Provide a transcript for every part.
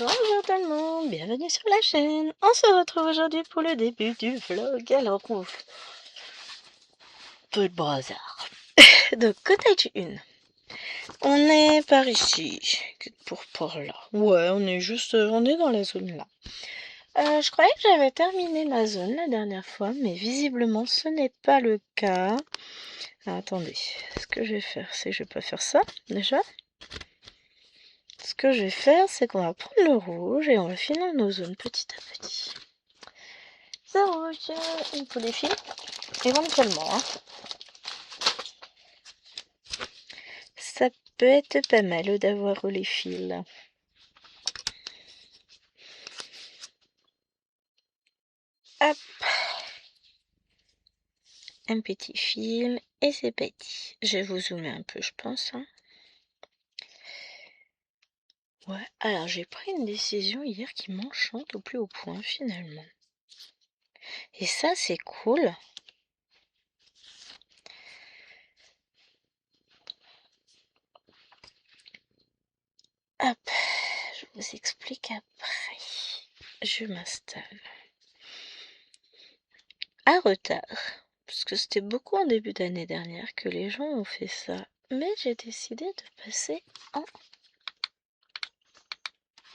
Bonjour tout le monde, bienvenue sur la chaîne. On se retrouve aujourd'hui pour le début du vlog. Alors, peu de hasard. Donc, cottage 1. On est par ici, pour là. Ouais, on est dans la zone là. Je croyais que j'avais terminé ma zone la dernière fois, mais visiblement ce n'est pas le cas. Alors, attendez, ce que je vais faire, c'est que je vais pas faire ça déjà. Ce que je vais faire, c'est qu'on va prendre le rouge et on va finir nos zones petit à petit. Ça rouge, il faut des fils, éventuellement. Hein. Ça peut être pas mal d'avoir les fils. Hop. Un petit fil et c'est parti. Je vais vous zoomer un peu, je pense. Hein. Ouais, alors j'ai pris une décision hier qui m'enchante au plus haut point finalement. Et ça, c'est cool. Hop, je vous explique après. Je m'installe. À retard, parce que c'était beaucoup en début d'année dernière que les gens ont fait ça. Mais j'ai décidé de passer en...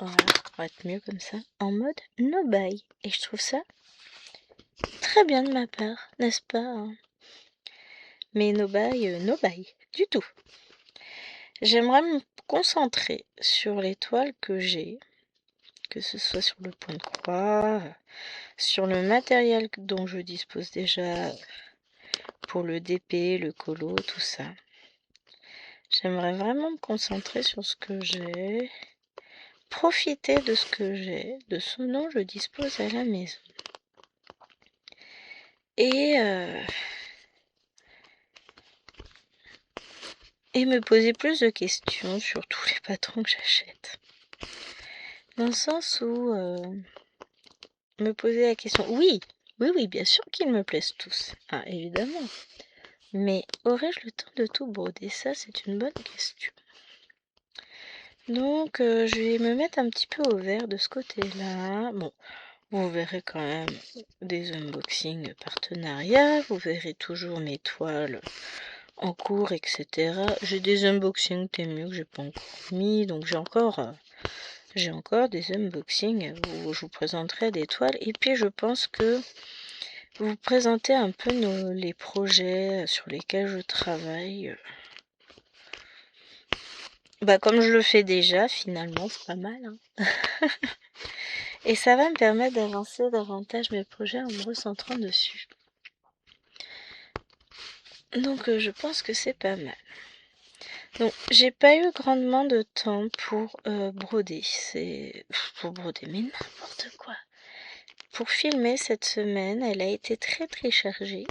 Voilà, pour être mieux comme ça, en mode no buy. Et je trouve ça très bien de ma part, n'est-ce pas hein. Mais no buy, du tout. J'aimerais me concentrer sur les toiles que j'ai, que ce soit sur le point de croix, sur le matériel dont je dispose déjà pour le DP, le colo, tout ça. J'aimerais vraiment me concentrer sur ce que j'ai, profiter de ce que j'ai, de ce dont je dispose à la maison. Et me poser plus de questions sur tous les patrons que j'achète. Dans le sens où me poser la question, oui, bien sûr qu'ils me plaisent tous, ah, évidemment. Mais aurais-je le temps de tout broder? Ça, c'est une bonne question. Donc, je vais me mettre un petit peu au vert de ce côté-là. Bon, vous verrez quand même des unboxings partenariats. Vous verrez toujours mes toiles en cours, etc. J'ai des unboxings Temu que j'ai pas encore mis. Donc, j'ai encore des unboxings où je vous présenterai des toiles. Et puis, je pense que vous présenter un peu les projets sur lesquels je travaille. Bah, comme je le fais déjà, finalement, c'est pas mal. Hein. Et ça va me permettre d'avancer davantage mes projets en me recentrant dessus. Donc, je pense que c'est pas mal. Donc, j'ai pas eu grandement de temps pour broder. Pour broder, mais n'importe quoi. Pour filmer cette semaine, elle a été très très chargée.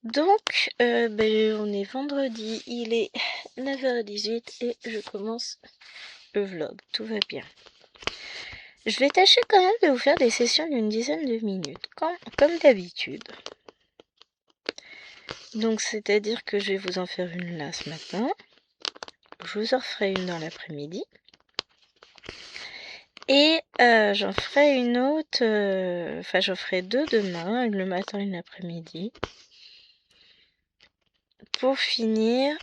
Donc, on est vendredi, il est 9h18 et je commence le vlog. Tout va bien. Je vais tâcher quand même de vous faire des sessions d'une dizaine de minutes, comme d'habitude. Donc, c'est-à-dire que je vais vous en faire une là ce matin. Je vous en ferai une dans l'après-midi. Et j'en ferai une autre, j'en ferai deux demain, une le matin et une l'après-midi. Pour finir,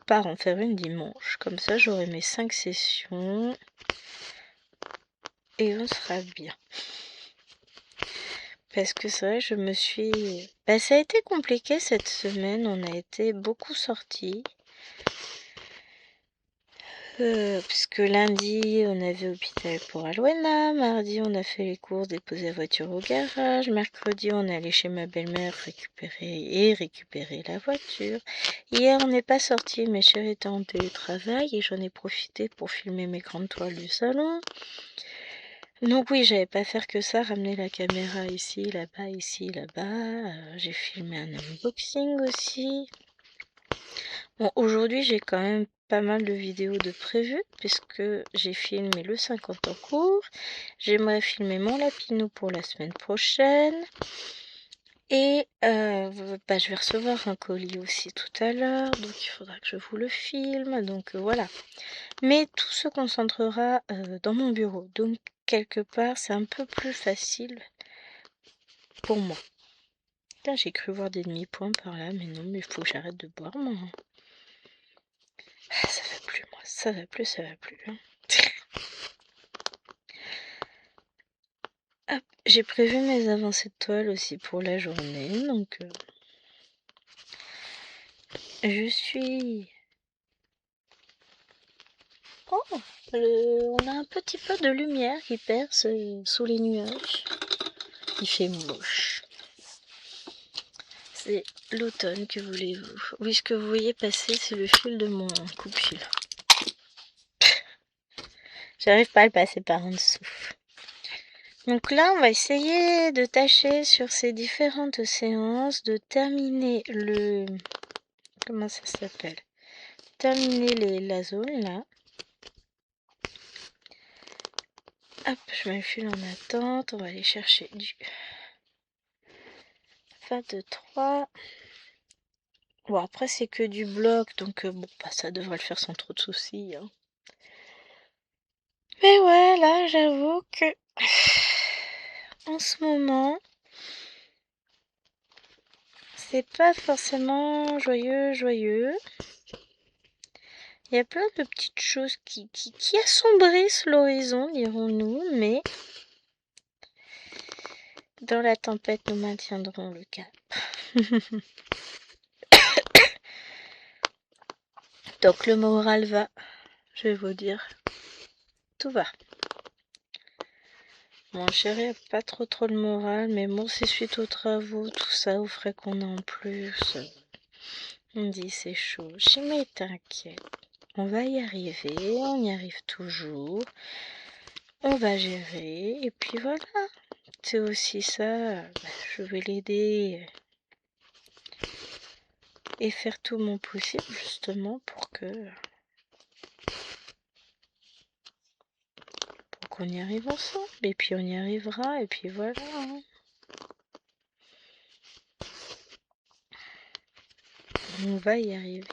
par en faire une dimanche. Comme ça, j'aurai mes 5 sessions. Et on sera bien. Parce que c'est vrai, je me suis... ça a été compliqué cette semaine. On a été beaucoup sortis. Puisque lundi, on avait hôpital pour Alwena. Mardi, on a fait les courses, déposer la voiture au garage. Mercredi, on est allé chez ma belle-mère récupérer la voiture. Hier, on n'est pas sorti. Mes chéris étaient en télétravail et j'en ai profité pour filmer mes grandes toiles du salon. Donc oui, j'avais pas faire que ça, ramener la caméra ici, là-bas. J'ai filmé un unboxing aussi. Bon, aujourd'hui, j'ai quand même pas mal de vidéos de prévues, puisque j'ai filmé le 50 en cours. J'aimerais filmer mon lapinou pour la semaine prochaine. Et je vais recevoir un colis aussi tout à l'heure, donc il faudra que je vous le filme, donc voilà. Mais tout se concentrera dans mon bureau, donc quelque part c'est un peu plus facile pour moi. Là, j'ai cru voir des demi-points par là, mais non, mais il faut que j'arrête de boire, moi. Ah, ça va plus, moi, ça va plus, ça va plus. Hein. Hop, j'ai prévu mes avancées de toile aussi pour la journée, donc je suis... Oh, on a un petit peu de lumière qui perce sous les nuages. Il fait moche. C'est l'automne, que voulez-vous? Oui, ce que vous voyez passer, c'est le fil de mon coupe-fil. J'arrive pas à le passer par en dessous. Donc là, on va essayer de tâcher sur ces différentes séances de terminer le... Comment ça s'appelle? Terminer la zone, là. Hop, je m'enfile en attente. On va aller chercher du 23. Bon, après, c'est que du bloc, donc bon, bah, ça devrait le faire sans trop de soucis. Hein. Mais ouais, là, j'avoue que... En ce moment... C'est pas forcément joyeux. Il y a plein de petites choses qui assombrissent l'horizon, dirons-nous, mais dans la tempête, nous maintiendrons le cap. Donc le moral va, je vais vous dire, tout va. Mon chéri a pas trop le moral, mais bon, c'est suite aux travaux, tout ça, aux frais qu'on a en plus. On dit c'est chaud. Je mais t'inquiète, on va y arriver, on y arrive toujours. On va gérer, et puis voilà. C'est aussi ça, je vais l'aider et faire tout mon possible justement pour qu'on y arrive ensemble. Et puis on y arrivera, et puis voilà. Hein. On va y arriver.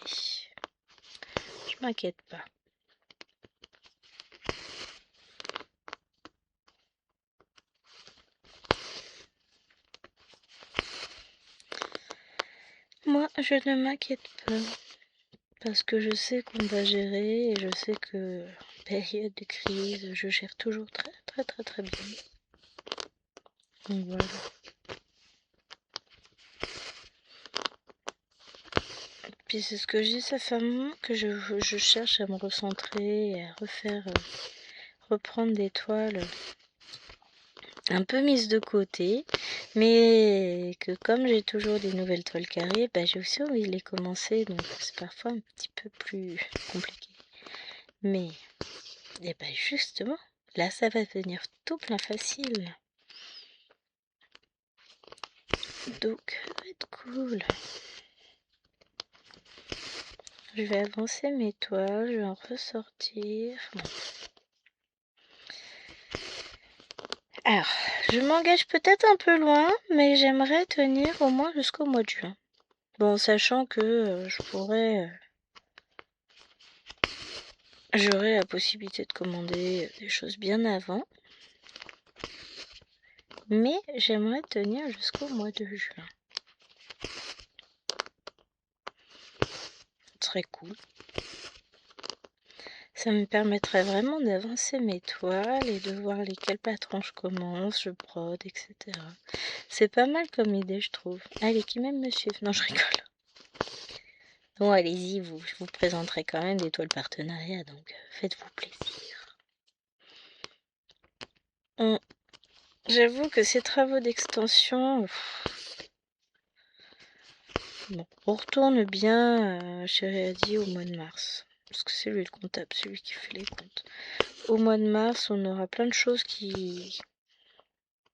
Je m'inquiète pas. Moi, je ne m'inquiète pas. Parce que je sais qu'on va gérer, et je sais que période de crise, je gère toujours très bien. Donc voilà. Puis c'est ce que je dis, ça fait un moment que je cherche à me recentrer et à reprendre des toiles un peu mises de côté, mais que comme j'ai toujours des nouvelles toiles carrées, j'ai aussi envie de les commencer, donc c'est parfois un petit peu plus compliqué. Mais, justement, là ça va devenir tout plein facile. Donc, ça va être cool. Je vais avancer mes toiles, je vais en ressortir. Bon. Alors, je m'engage peut-être un peu loin, mais j'aimerais tenir au moins jusqu'au mois de juin. Bon, sachant que j'aurai la possibilité de commander des choses bien avant. Mais j'aimerais tenir jusqu'au mois de juin. Ce serait cool. Ça me permettrait vraiment d'avancer mes toiles et de voir lesquels patrons je commence, je brode, etc. C'est pas mal comme idée, je trouve. Allez, qui même me suivent. Non, je rigole. Bon, allez-y, je vous présenterai quand même des toiles partenariats, donc faites-vous plaisir. J'avoue que ces travaux d'extension... Bon, on retourne bien chez Réadi au mois de mars. Parce que c'est lui le comptable, celui qui fait les comptes. Au mois de mars, on aura plein de choses qui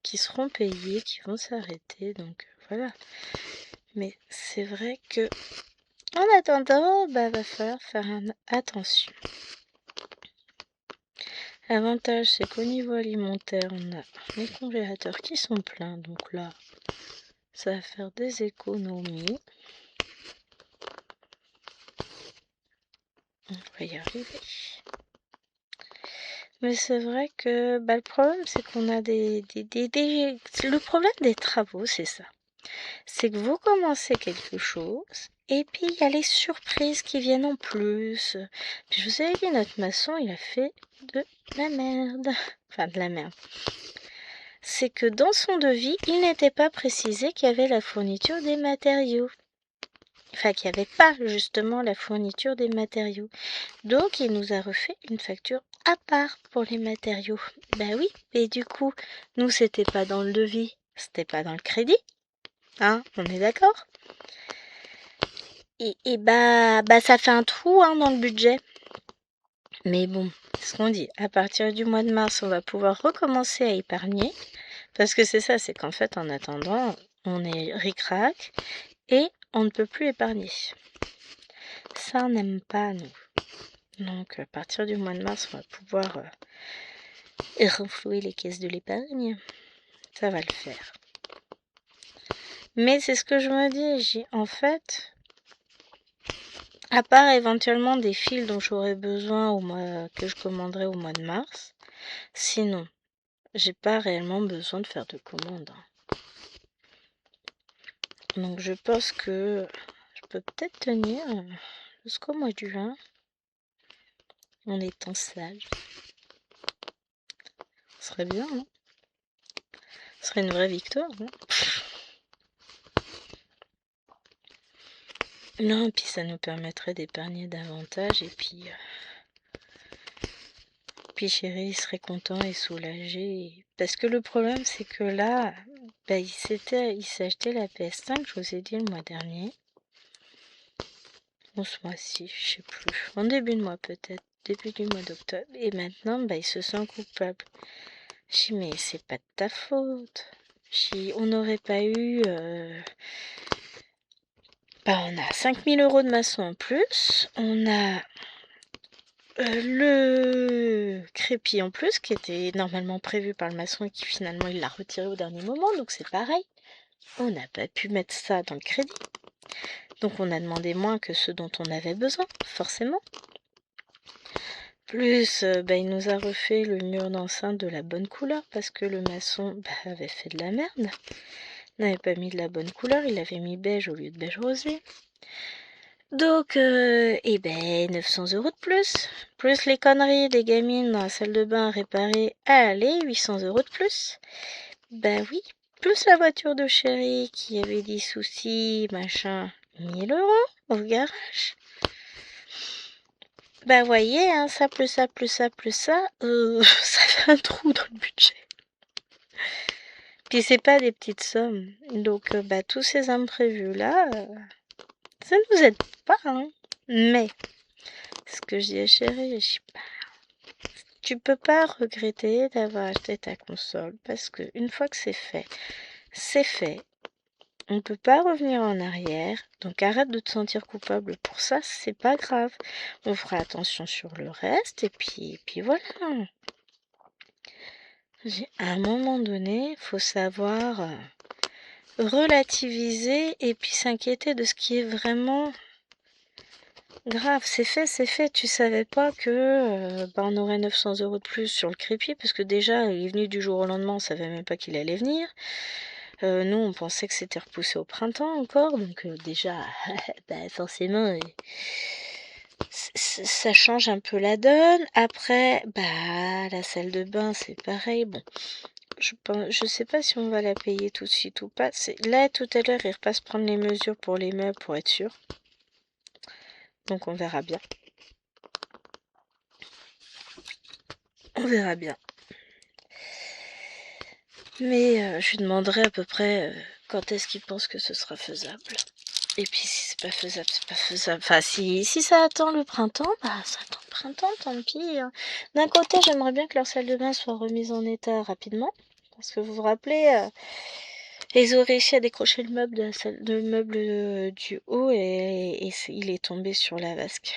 seront payées, qui vont s'arrêter. Donc voilà. Mais c'est vrai que en attendant, va falloir faire attention. L'avantage, c'est qu'au niveau alimentaire, on a les congélateurs qui sont pleins. Donc là, Ça va faire des économies. On va y arriver. Mais c'est vrai que le problème, c'est qu'on a Le problème des travaux, c'est ça. C'est que vous commencez quelque chose, et puis il y a les surprises qui viennent en plus. Puis je vous avais dit, notre maçon, il a fait de la merde. Enfin, de la merde. C'est que dans son devis, il n'était pas précisé qu'il y avait la fourniture des matériaux. Enfin, qu'il n'y avait pas justement la fourniture des matériaux. Donc, il nous a refait une facture à part pour les matériaux. Bah oui, et du coup, nous, c'était pas dans le devis, c'était pas dans le crédit. Hein, on est d'accord? Et ça fait un trou dans le budget. Mais bon, c'est ce qu'on dit. À partir du mois de mars, on va pouvoir recommencer à épargner. Parce que c'est ça, c'est qu'en fait, en attendant, on est ric-rac et on ne peut plus épargner. Ça, on n'aime pas, nous. Donc, à partir du mois de mars, on va pouvoir renflouer les caisses de l'épargne. Ça va le faire. Mais c'est ce que je me dis. En fait, à part éventuellement des fils dont j'aurais besoin que je commanderai au mois de mars, sinon, j'ai pas réellement besoin de faire de commandes. Donc je pense que je peux peut-être tenir jusqu'au mois de juin en étant sage. Ce serait bien, hein? Ce serait une vraie victoire, hein? Non, puis ça nous permettrait d'épargner davantage et puis chéri, il serait content et soulagé. Parce que le problème, c'est que là, il s'est acheté la PS5, je vous ai dit le mois dernier. Ou ce mois-ci, je sais plus. En début de mois peut-être, début du mois d'octobre. Et maintenant, il se sent coupable. Je dis, mais c'est pas de ta faute. On n'aurait pas eu... on a 5000 € de maçon en plus. On a le crépi en plus, qui était normalement prévu par le maçon et qui finalement il l'a retiré au dernier moment. Donc c'est pareil. On n'a pas pu mettre ça dans le crédit. Donc on a demandé moins que ce dont on avait besoin, forcément. Plus, il nous a refait le mur d'enceinte de la bonne couleur parce que le maçon avait fait de la merde. Il n'avait pas mis de la bonne couleur, il avait mis beige au lieu de beige rosé. Donc, 900 € de plus. Plus les conneries des gamines dans la salle de bain réparée, allez, 800 € de plus. Oui, plus la voiture de chéri qui avait des soucis, machin, 1000 € au garage. Voyez, hein, ça plus ça plus ça plus ça, ça fait un trou dans le budget. Puis c'est pas des petites sommes. Donc, tous ces imprévus-là, ça nous aide pas, hein. Mais, ce que je dis à chérie, je sais pas. Tu peux pas regretter d'avoir acheté ta console parce que une fois que c'est fait, c'est fait. On ne peut pas revenir en arrière, donc arrête de te sentir coupable pour ça, c'est pas grave. On fera attention sur le reste et puis voilà. À un moment donné, faut savoir relativiser et puis s'inquiéter de ce qui est vraiment grave. C'est fait. Tu savais pas que on aurait 900 € de plus sur le crépi parce que déjà il est venu du jour au lendemain, on savait même pas qu'il allait venir. Nous, on pensait que c'était repoussé au printemps encore, donc déjà, forcément, ça change un peu la donne. Après, la salle de bain, c'est pareil. Bon, je sais pas si on va la payer tout de suite ou pas. Là, tout à l'heure, il repasse prendre les mesures pour les meubles pour être sûr. Donc, on verra bien. On verra bien. Mais je lui demanderai à peu près quand est-ce qu'il pense que ce sera faisable. Et puis si c'est pas faisable, c'est pas faisable. Enfin, si ça attend le printemps, ça attend le printemps, tant pis. D'un côté, j'aimerais bien que leur salle de bain soit remise en état rapidement. Parce que vous vous rappelez, ils ont réussi à décrocher le meuble de la salle, le meuble du haut et il est tombé sur la vasque.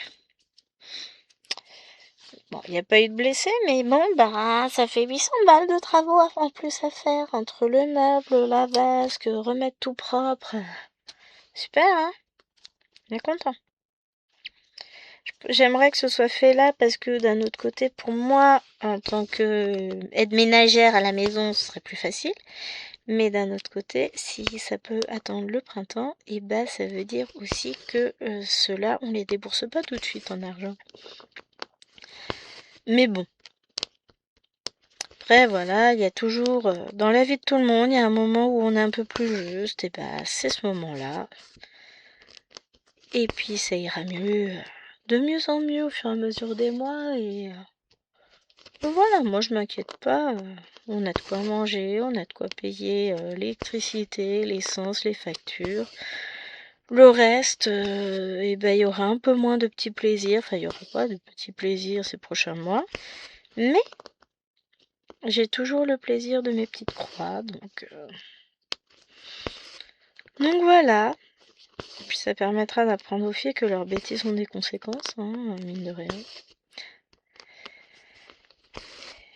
Bon, il n'y a pas eu de blessés, mais bon, bah, ça fait 800 balles de travaux en plus à faire, entre le meuble, la vasque, remettre tout propre. Super, hein? On est content. J'aimerais que ce soit fait là parce que d'un autre côté, pour moi, en tant que aide ménagère à la maison, ce serait plus facile. Mais d'un autre côté, si ça peut attendre le printemps, et bah ça veut dire aussi que ceux-là, on les débourse pas tout de suite en argent. Mais bon. Après, voilà, il y a toujours, dans la vie de tout le monde, il y a un moment où on est un peu plus juste, et bah c'est ce moment-là. Et puis ça ira mieux, de mieux en mieux au fur et à mesure des mois, et voilà, moi je m'inquiète pas. On a de quoi manger, on a de quoi payer l'électricité, l'essence, les factures. Le reste, et ben il y aura un peu moins de petits plaisirs. Enfin, il y aura pas de petits plaisirs ces prochains mois. Mais j'ai toujours le plaisir de mes petites croix, donc voilà. Et puis ça permettra d'apprendre aux filles que leurs bêtises ont des conséquences, hein, mine de rien.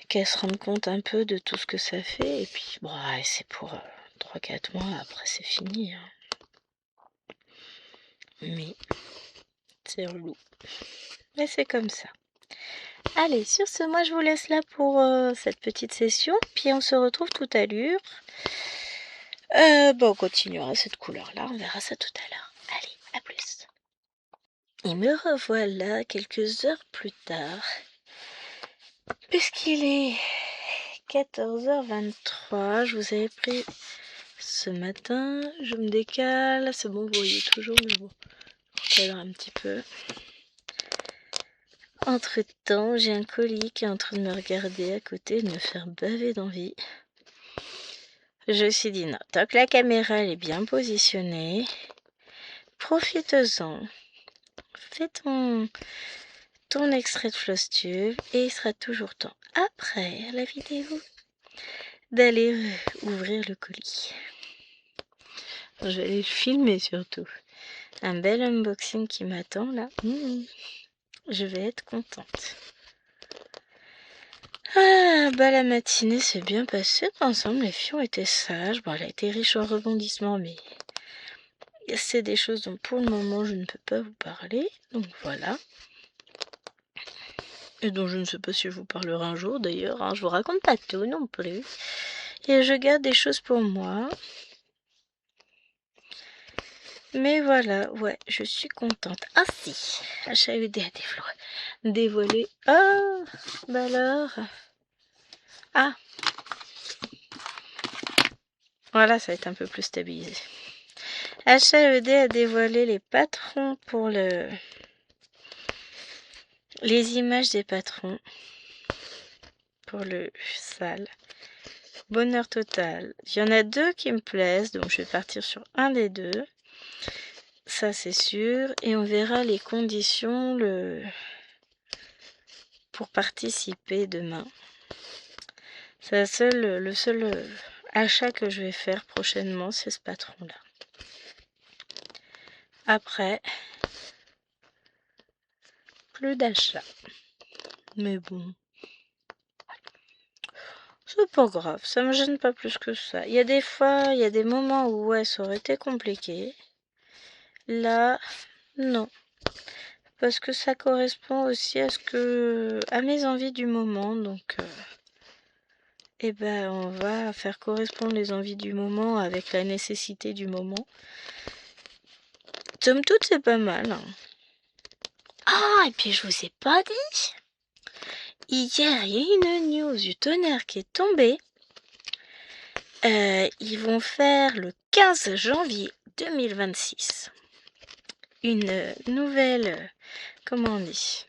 Qu'elles se rendent compte un peu de tout ce que ça fait. Et puis, bon, ouais, c'est pour 3-4 mois, après c'est fini. Hein. Mais c'est relou. Mais c'est comme ça. Allez, sur ce, moi je vous laisse là pour cette petite session. Puis on se retrouve tout à l'heure. Bon, on continuera cette couleur-là. On verra ça tout à l'heure. Allez, à plus. Et me revoilà quelques heures plus tard. Puisqu'il est 14h23, je vous avais pris ce matin. Je me décale. C'est bon, vous voyez toujours, mais bon, je recadre un petit peu. Entre-temps, j'ai un colis qui est en train de me regarder à côté, de me faire baver d'envie. Je me suis dit, non, tant que la caméra elle est bien positionnée, profite-en. Fais ton extrait de Flosstube et il sera toujours temps, après la vidéo, d'aller ouvrir le colis. Je vais aller le filmer surtout. Un bel unboxing qui m'attend là. Je vais être contente. Ah, bah la matinée s'est bien passée ensemble, les filles ont été sages. Bon, elle a été riche en rebondissements, mais c'est des choses dont pour le moment je ne peux pas vous parler, donc voilà. Et dont je ne sais pas si je vous parlerai un jour d'ailleurs, hein. Je vous raconte pas tout non plus. Et je garde des choses pour moi. Mais voilà, ouais, je suis contente. Ah si, HAED a dévoilé. Ah, bah alors. Ah. Voilà, ça va être un peu plus stabilisé. HAED a dévoilé les patrons pour les images des patrons pour le sale. Bonheur total. Il y en a 2 qui me plaisent, donc je vais partir sur un des 2. Ça c'est sûr. Et on verra les conditions pour participer demain. C'est le seul achat que je vais faire prochainement, c'est ce patron-là. Après, plus d'achat. Mais bon, c'est pas grave, ça me gêne pas plus que ça. Il y a des fois, il y a des moments où ouais, ça aurait été compliqué. Là, non. Parce que ça correspond aussi à mes envies du moment, donc eh ben on va faire correspondre les envies du moment avec la nécessité du moment. Somme toute, c'est pas mal. Hein. Ah, et puis je vous ai pas dit. Hier, il y a une news du tonnerre qui est tombée. Ils vont faire le 15 janvier 2026 une nouvelle... Comment on dit ?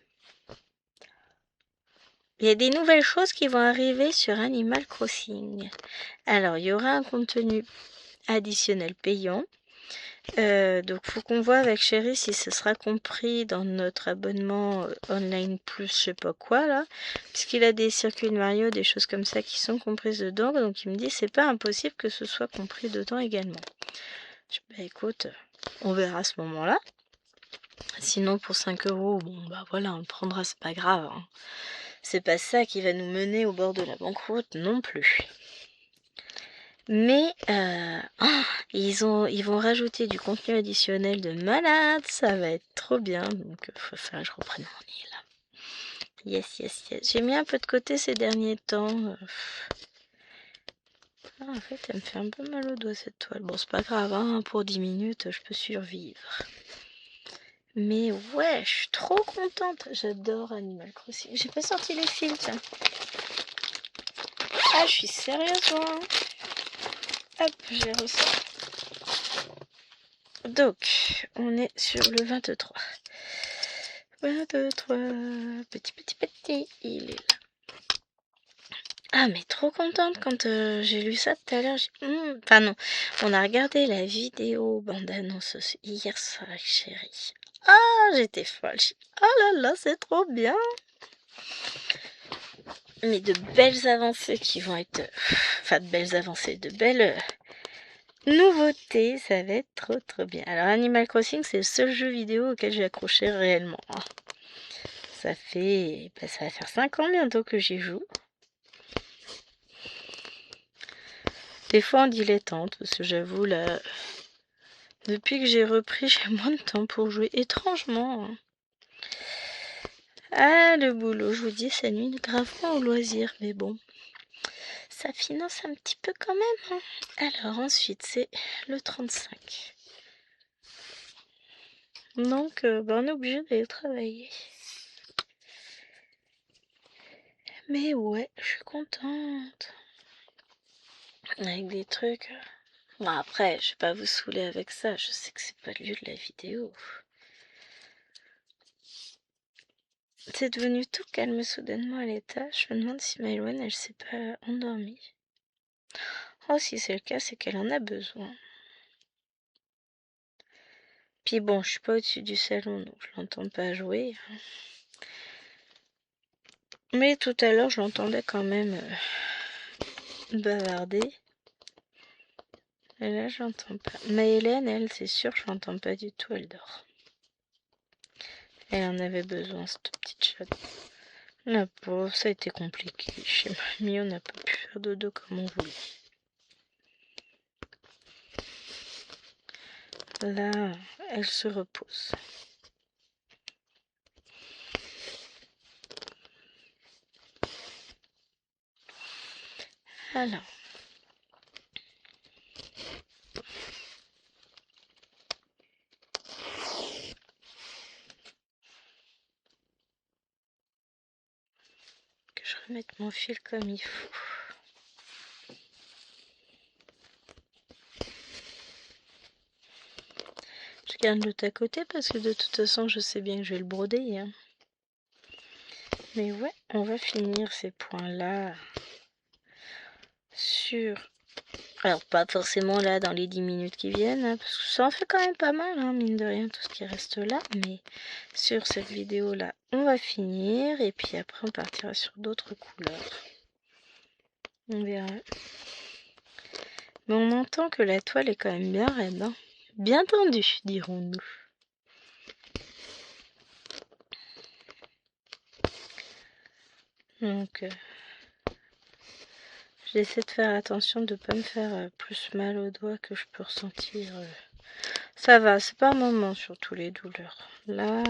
Il y a des nouvelles choses qui vont arriver sur Animal Crossing. Alors, il y aura un contenu additionnel payant. Donc, faut qu'on voit avec Chéri si ce sera compris dans notre abonnement online plus je sais pas quoi là. Puisqu'il a des circuits de Mario, des choses comme ça qui sont comprises dedans. Donc, il me dit c'est pas impossible que ce soit compris dedans également. Bah écoute, on verra à ce moment-là. Sinon, pour 5 €, bon bah voilà, on le prendra, c'est pas grave. Hein. C'est pas ça qui va nous mener au bord de la banqueroute non plus. Mais ils vont rajouter du contenu additionnel de malade, ça va être trop bien. Donc faut faire que je reprenne mon nez là. Yes. J'ai mis un peu de côté ces derniers temps. En fait, elle me fait un peu mal au doigt cette toile. Bon, c'est pas grave, hein, pour 10 minutes, je peux survivre. Mais ouais, je suis trop contente. J'adore Animal Crossing. J'ai pas sorti les fils, tiens. Ah, je suis sérieuse, moi. Hop, j'ai ressorti. Donc, on est sur le 23. 23. Petit. Il est là. Ah, mais trop contente quand j'ai lu ça tout à l'heure. Enfin non, on a regardé la vidéo bande-annonce hier soir, chérie. Ah, j'étais folle. Oh là, c'est trop bien. Mais de belles avancées qui vont être... Enfin, de belles avancées, de belles nouveautés. Ça va être trop bien. Alors, Animal Crossing, c'est le seul jeu vidéo auquel j'ai accroché réellement. Ça va faire 5 ans bientôt que j'y joue. Des fois en dilettante, parce que j'avoue, là, depuis que j'ai repris, j'ai moins de temps pour jouer, étrangement. Ah, le boulot, je vous dis, ça nuit gravement au loisir, mais bon, ça finance un petit peu quand même. Hein. Alors ensuite, c'est le 35. Donc, on est obligé d'aller travailler. Mais ouais, je suis contente. Avec des trucs... Bon, après, je vais pas vous saouler avec ça, je sais que c'est pas le lieu de la vidéo. C'est devenu tout calme soudainement à l'étage. Je me demande si Maëlwen, elle s'est pas endormie. Oh, si c'est le cas, c'est qu'elle en a besoin. Puis bon, je suis pas au-dessus du salon, donc je l'entends pas jouer. Mais tout à l'heure, je l'entendais quand même bavarder. Et là, je l'entends pas. Maëlène, elle, c'est sûr, je l'entends pas du tout, elle dort. Elle en avait besoin, cette petite chatte. La pauvre, ça a été compliqué. Chez mamie, on n'a pas pu faire dodo comme on voulait. Là, elle se repose. Alors. Que je remette mon fil comme il faut. Je garde l'autre à côté parce que de toute façon, je sais bien que je vais le broder. Hein. Mais ouais, on va finir ces points-là sur... Alors, pas forcément là dans les 10 minutes qui viennent, hein, parce que ça en fait quand même pas mal, hein, mine de rien, tout ce qui reste là. Mais sur cette vidéo-là, on va finir. Et puis après, on partira sur d'autres couleurs. On verra. Mais on entend que la toile est quand même bien raide. Hein. Bien tendue, dirons-nous. Donc... J'essaie de faire attention de ne pas me faire plus mal aux doigts que je peux ressentir. Ça va, c'est pas un moment sur tous les douleurs. Là,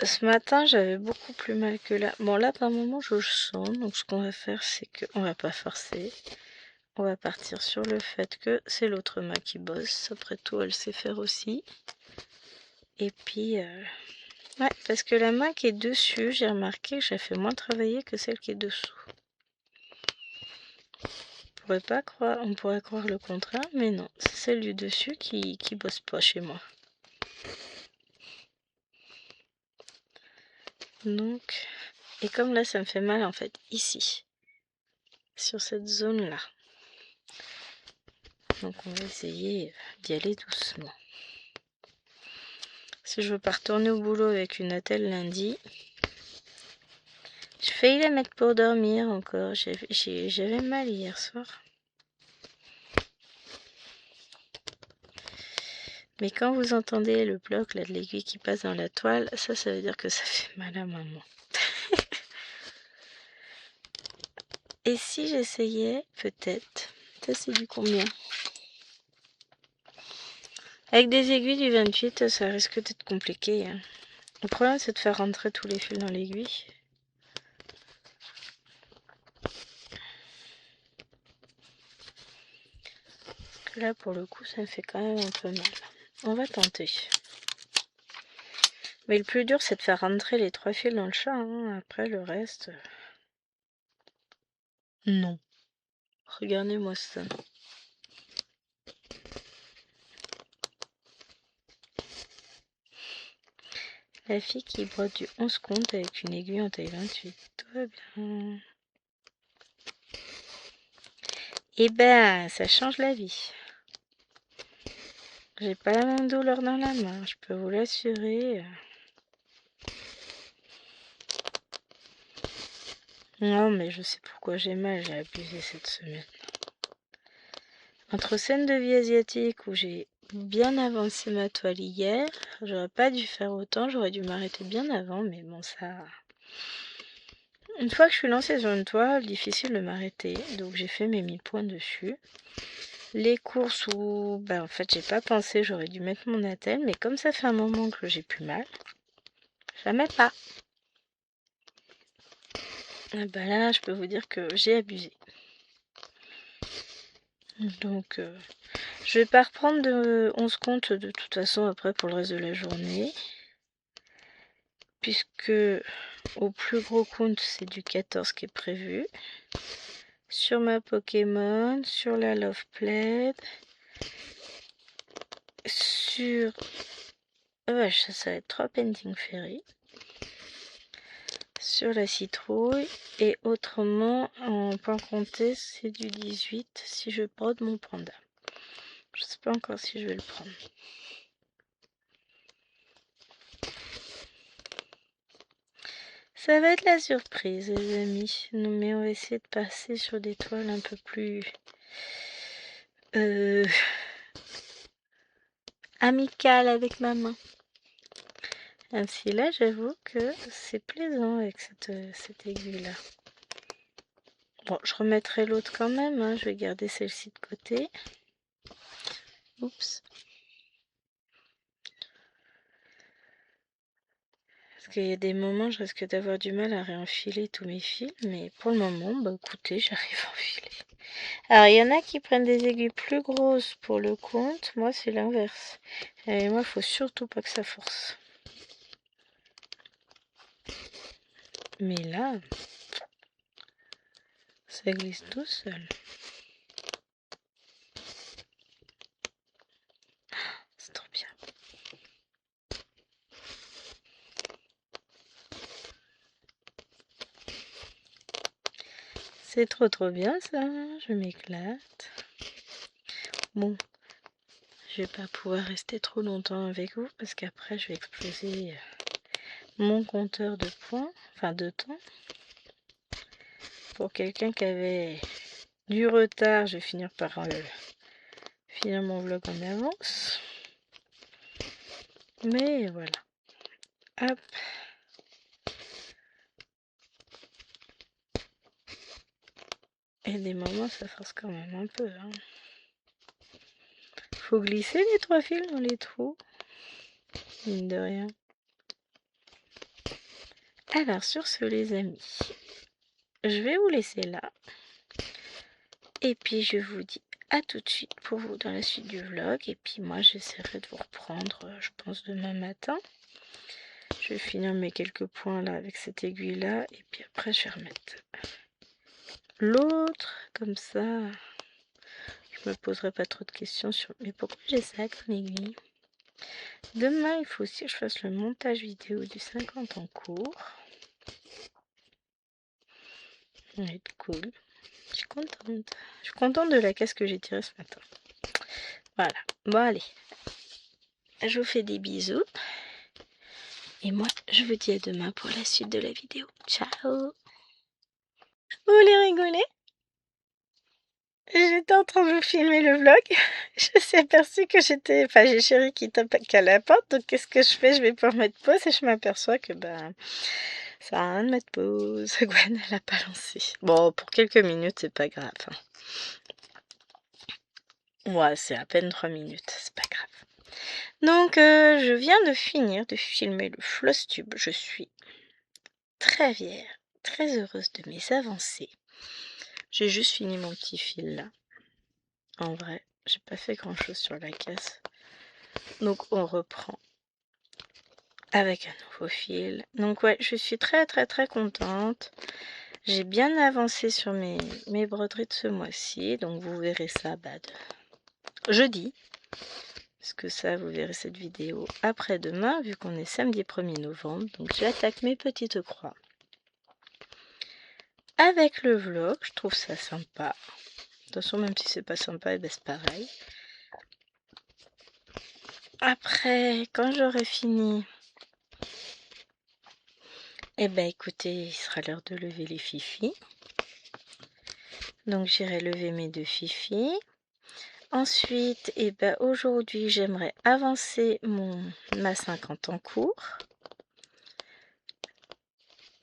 ce matin, j'avais beaucoup plus mal que là. Bon, là, par moment, je le sens. Donc, ce qu'on va faire, c'est qu'on va pas forcer. On va partir sur le fait que c'est l'autre main qui bosse. Après tout, elle sait faire aussi. Et puis, ouais, parce que la main qui est dessus, j'ai remarqué que j'ai fait moins travailler que celle qui est dessous. On pourrait croire le contraire, mais non, c'est celle du dessus qui bosse pas chez moi. Donc, et comme là ça me fait mal en fait ici, sur cette zone là. Donc on va essayer d'y aller doucement. Si je veux pas retourner au boulot avec une attelle lundi, j'ai failli la mettre pour dormir encore, j'avais mal hier soir. Mais quand vous entendez le bloc là de l'aiguille qui passe dans la toile, ça veut dire que ça fait mal à maman. Et si j'essayais, peut-être, ça c'est du combien? Avec des aiguilles du 28, ça risque d'être compliqué. Hein. Le problème, c'est de faire rentrer tous les fils dans l'aiguille. Parce que là, pour le coup, ça me fait quand même un peu mal. On va tenter. Mais le plus dur, c'est de faire rentrer les 3 fils dans le chat. Hein. Après, le reste... Non. Regardez-moi ça. La fille qui brode du 11 compte avec une aiguille en taille 28. Tout va bien. Eh ben, ça change la vie. J'ai pas la même douleur dans la main, je peux vous l'assurer. Non, mais je sais pourquoi j'ai mal, j'ai abusé cette semaine. Entre scène de vie asiatique où j'ai bien avancé ma toile hier, j'aurais pas dû faire autant, j'aurais dû m'arrêter bien avant, mais bon, ça... Une fois que je suis lancée sur une toile, difficile de m'arrêter, donc j'ai fait mes 1000 points dessus. Les courses où, en fait, j'ai pas pensé, j'aurais dû mettre mon attelle, mais comme ça fait un moment que j'ai plus mal, je la mets pas. Ah là, je peux vous dire que j'ai abusé. Donc, je vais pas reprendre de 11 comptes de toute façon après pour le reste de la journée. Puisque au plus gros compte, c'est du 14 qui est prévu. Sur ma Pokémon, sur la Love Plaid, sur... Oh, ça va être 3 Painting Fairy. Sur la citrouille. Et autrement, en point compté, c'est du 18 si je brode mon panda. Je sais pas encore si je vais le prendre. Ça va être la surprise, les amis. Mais on va essayer de passer sur des toiles un peu plus... amicales avec ma main. Ainsi là, j'avoue que c'est plaisant avec cette aiguille-là. Bon, je remettrai l'autre quand même. Hein. Je vais garder celle-ci de côté. Oups. Parce qu'il y a des moments, je risque d'avoir du mal à réenfiler tous mes fils. Mais pour le moment, écoutez, j'arrive à enfiler. Alors, il y en a qui prennent des aiguilles plus grosses pour le compte. Moi, c'est l'inverse. Et moi, il faut surtout pas que ça force. Mais là, ça glisse tout seul. C'est trop bien. C'est trop bien ça. Je m'éclate. Bon, je vais pas pouvoir rester trop longtemps avec vous parce qu'après je vais exploser mon compteur de points, enfin de temps. Pour quelqu'un qui avait du retard, je vais finir par finir mon vlog en avance. Mais voilà. Hop. Et des moments ça force quand même un peu. Hein. Faut glisser les 3 fils dans les trous. Mine de rien. Alors sur ce les amis, je vais vous laisser là. Et puis je vous dis à tout de suite pour vous dans la suite du vlog. Et puis moi j'essaierai de vous reprendre, je pense demain matin. Je vais finir mes quelques points là avec cette aiguille là. Et puis après je vais remettre l'autre. Comme ça je me poserai pas trop de questions sur... Mais pourquoi j'ai ça comme aiguille? Demain il faut aussi que je fasse le montage vidéo du 50 en cours. Ça va être cool. Je suis contente. Je suis contente de la caisse que j'ai tirée ce matin. Voilà. Bon allez. Je vous fais des bisous. Et moi, je vous dis à demain pour la suite de la vidéo. Ciao! Vous voulez rigoler? J'étais en train de vous filmer le vlog. Je me suis aperçue que j'étais... Enfin, j'ai chéri qui tape à la porte. Donc, qu'est-ce que je fais? Je vais pouvoir mettre pause et je m'aperçois que, Ça a rien de mettre pause. Gwen, elle a pas lancé. Bon, pour quelques minutes, c'est pas grave. Ouais, c'est à peine 3 minutes, c'est pas grave. Donc, je viens de finir de filmer le Flosstube. Je suis très fière, très heureuse de mes avancées. J'ai juste fini mon petit fil là. En vrai, j'ai pas fait grand chose sur la caisse. Donc, on reprend avec un nouveau fil. Donc, ouais, je suis très contente. J'ai bien avancé sur mes broderies de ce mois-ci. Donc, vous verrez ça jeudi. Parce que ça, vous verrez cette vidéo après-demain, vu qu'on est samedi 1er novembre. Donc, j'attaque mes petites croix. Avec le vlog, je trouve ça sympa. De toute façon, même si c'est pas sympa, et ben c'est pareil. Après, quand j'aurai fini, eh ben écoutez, il sera l'heure de lever les fifis. Donc j'irai lever mes 2 fifis. Ensuite, eh ben aujourd'hui, j'aimerais avancer ma 50 en cours.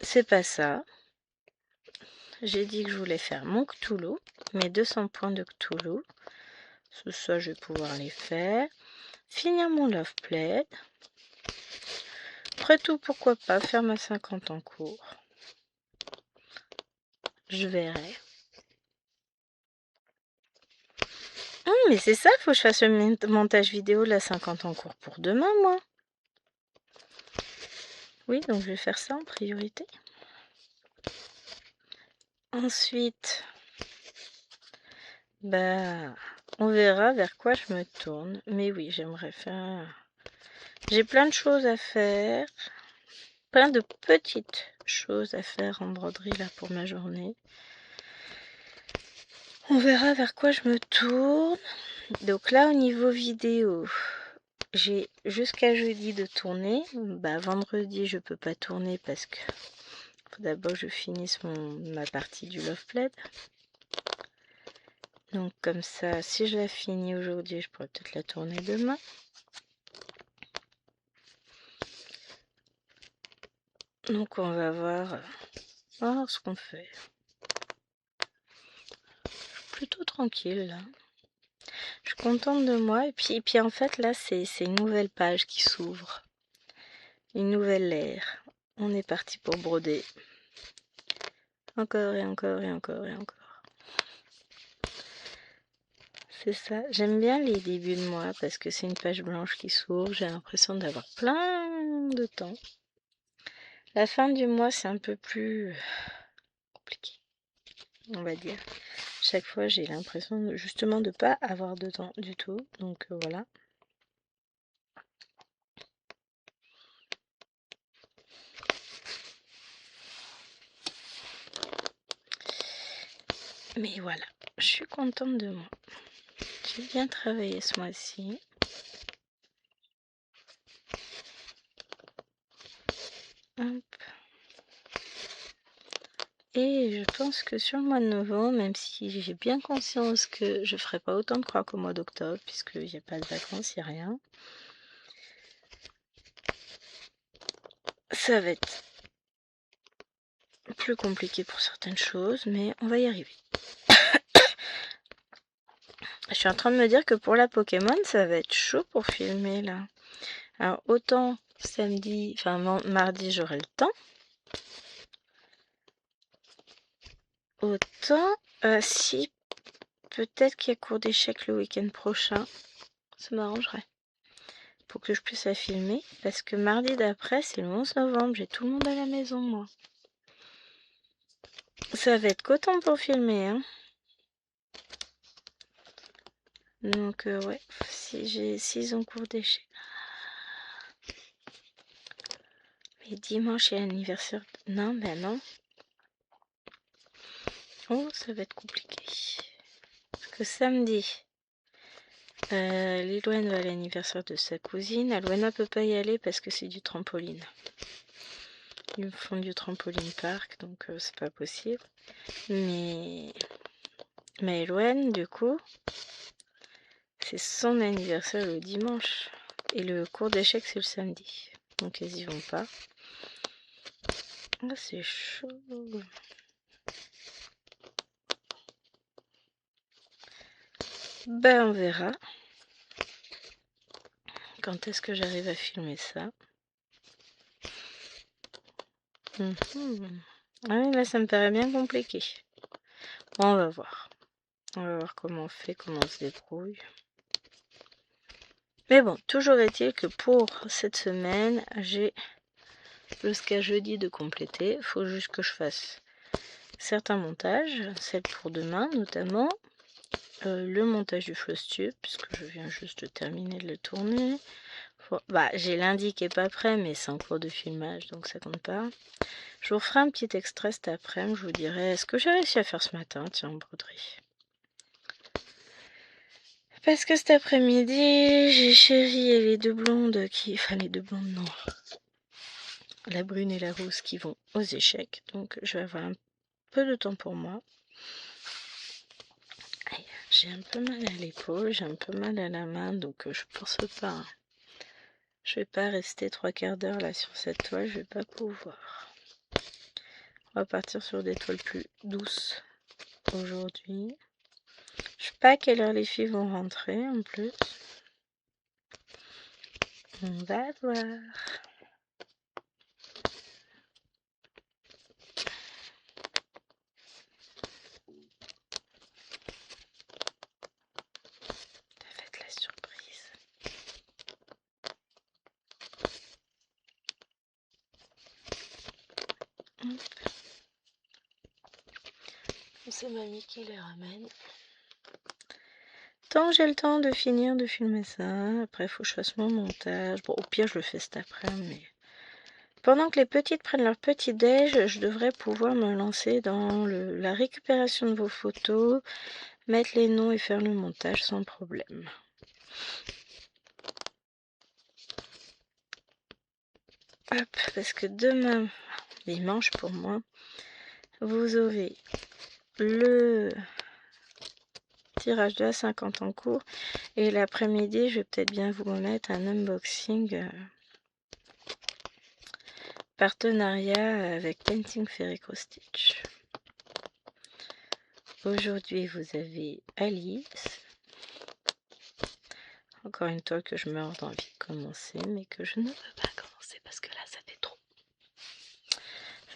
C'est pas ça. J'ai dit que je voulais faire mon Cthulhu, mes 200 points de Cthulhu. Ce soir, je vais pouvoir les faire. Finir mon Love Plaid. Après tout, pourquoi pas faire ma 50 en cours. Je verrai. Mais c'est ça, faut que je fasse le montage vidéo de la 50 en cours pour demain, moi. Oui, donc je vais faire ça en priorité. Ensuite, on verra vers quoi je me tourne. Mais oui, j'aimerais faire... J'ai plein de choses à faire. Plein de petites choses à faire en broderie là pour ma journée. On verra vers quoi je me tourne. Donc là, au niveau vidéo, j'ai jusqu'à jeudi de tourner. Vendredi, je peux pas tourner parce que faut d'abord que je finisse ma partie du Love Plaid. Donc comme ça, si je la finis aujourd'hui, je pourrais peut-être la tourner demain. Donc on va voir ce qu'on fait. Plutôt tranquille là. Je suis contente de moi. Et puis en fait là, c'est une nouvelle page qui s'ouvre. Une nouvelle ère. On est parti pour broder. Encore et encore et encore et encore. C'est ça. J'aime bien les débuts de mois parce que c'est une page blanche qui s'ouvre. J'ai l'impression d'avoir plein de temps. La fin du mois, c'est un peu plus compliqué, on va dire. Chaque fois, j'ai l'impression justement de ne pas avoir de temps du tout. Donc voilà. Mais voilà, je suis contente de moi. J'ai bien travaillé ce mois-ci. Hop. Et je pense que sur le mois de novembre, même si j'ai bien conscience que je ferai pas autant de croix qu'au mois d'octobre, puisqu'il n'y a pas de vacances, il n'y a rien, ça va être plus compliqué pour certaines choses, mais on va y arriver. Je suis en train de me dire que pour la Pokémon, ça va être chaud pour filmer là. Alors autant mardi j'aurai le temps. Autant si peut-être qu'il y a cours d'échecs le week-end prochain, ça m'arrangerait. Pour que je puisse la filmer. Parce que mardi d'après, c'est le 11 novembre, j'ai tout le monde à la maison moi. Ça va être qu'autant pour filmer, hein. Donc ouais, s'ils ont cours d'échecs. Mais dimanche est l'anniversaire. Non, non. Oh, ça va être compliqué. Parce que samedi, Liloane va à l'anniversaire de sa cousine. Alwana peut pas y aller parce que c'est du trampoline. Ils font du trampoline park, donc c'est pas possible. Mais Eloane, du coup, c'est son anniversaire le dimanche. Et le cours d'échecs, c'est le samedi. Donc elles y vont pas. Ah, c'est chaud. Ben, on verra. Quand est-ce que j'arrive à filmer ça? Ah oui, là, ça me paraît bien compliqué. Bon, on va voir. On va voir comment on fait, comment on se débrouille. Mais bon, toujours est-il que pour cette semaine, j'ai jusqu'à jeudi de compléter. Il faut juste que je fasse certains montages, celle pour demain notamment. Le montage du Flowstube, puisque je viens juste de terminer de le tourner. Bah, j'ai lundi qui est pas prêt, mais c'est en cours de filmage, donc ça compte pas. Je vous ferai un petit extrait cet après-midi, je vous dirai ce que j'ai réussi à faire ce matin, tiens, en broderie. Parce que cet après-midi, j'ai Chérie et les deux blondes qui... Enfin, les deux blondes, non. La brune et la rousse qui vont aux échecs, donc je vais avoir un peu de temps pour moi. J'ai un peu mal à l'épaule, j'ai un peu mal à la main, donc je pense pas. Je vais pas rester 3/4 d'heure là sur cette toile, je vais pas pouvoir. On va partir sur des toiles plus douces aujourd'hui. Je sais pas à quelle heure les filles vont rentrer en plus. On va voir. Ça va être la surprise. C'est mamie qui les ramène. Tant j'ai le temps de finir de filmer ça, après il faut que je fasse mon montage. Bon, au pire je le fais cet après-midi, mais pendant que les petites prennent leur petit déj, je devrais pouvoir me lancer dans la récupération de vos photos, mettre les noms et faire le montage sans problème. Hop, parce que demain, dimanche pour moi, vous aurez le tirage de A50 en cours et l'après-midi, je vais peut-être bien vous remettre un unboxing partenariat avec Painting Fairy Cross Stitch. Aujourd'hui, vous avez Alice. Encore une toile que je meurs d'envie de commencer, mais que je ne peux pas commencer parce que là, ça fait trop.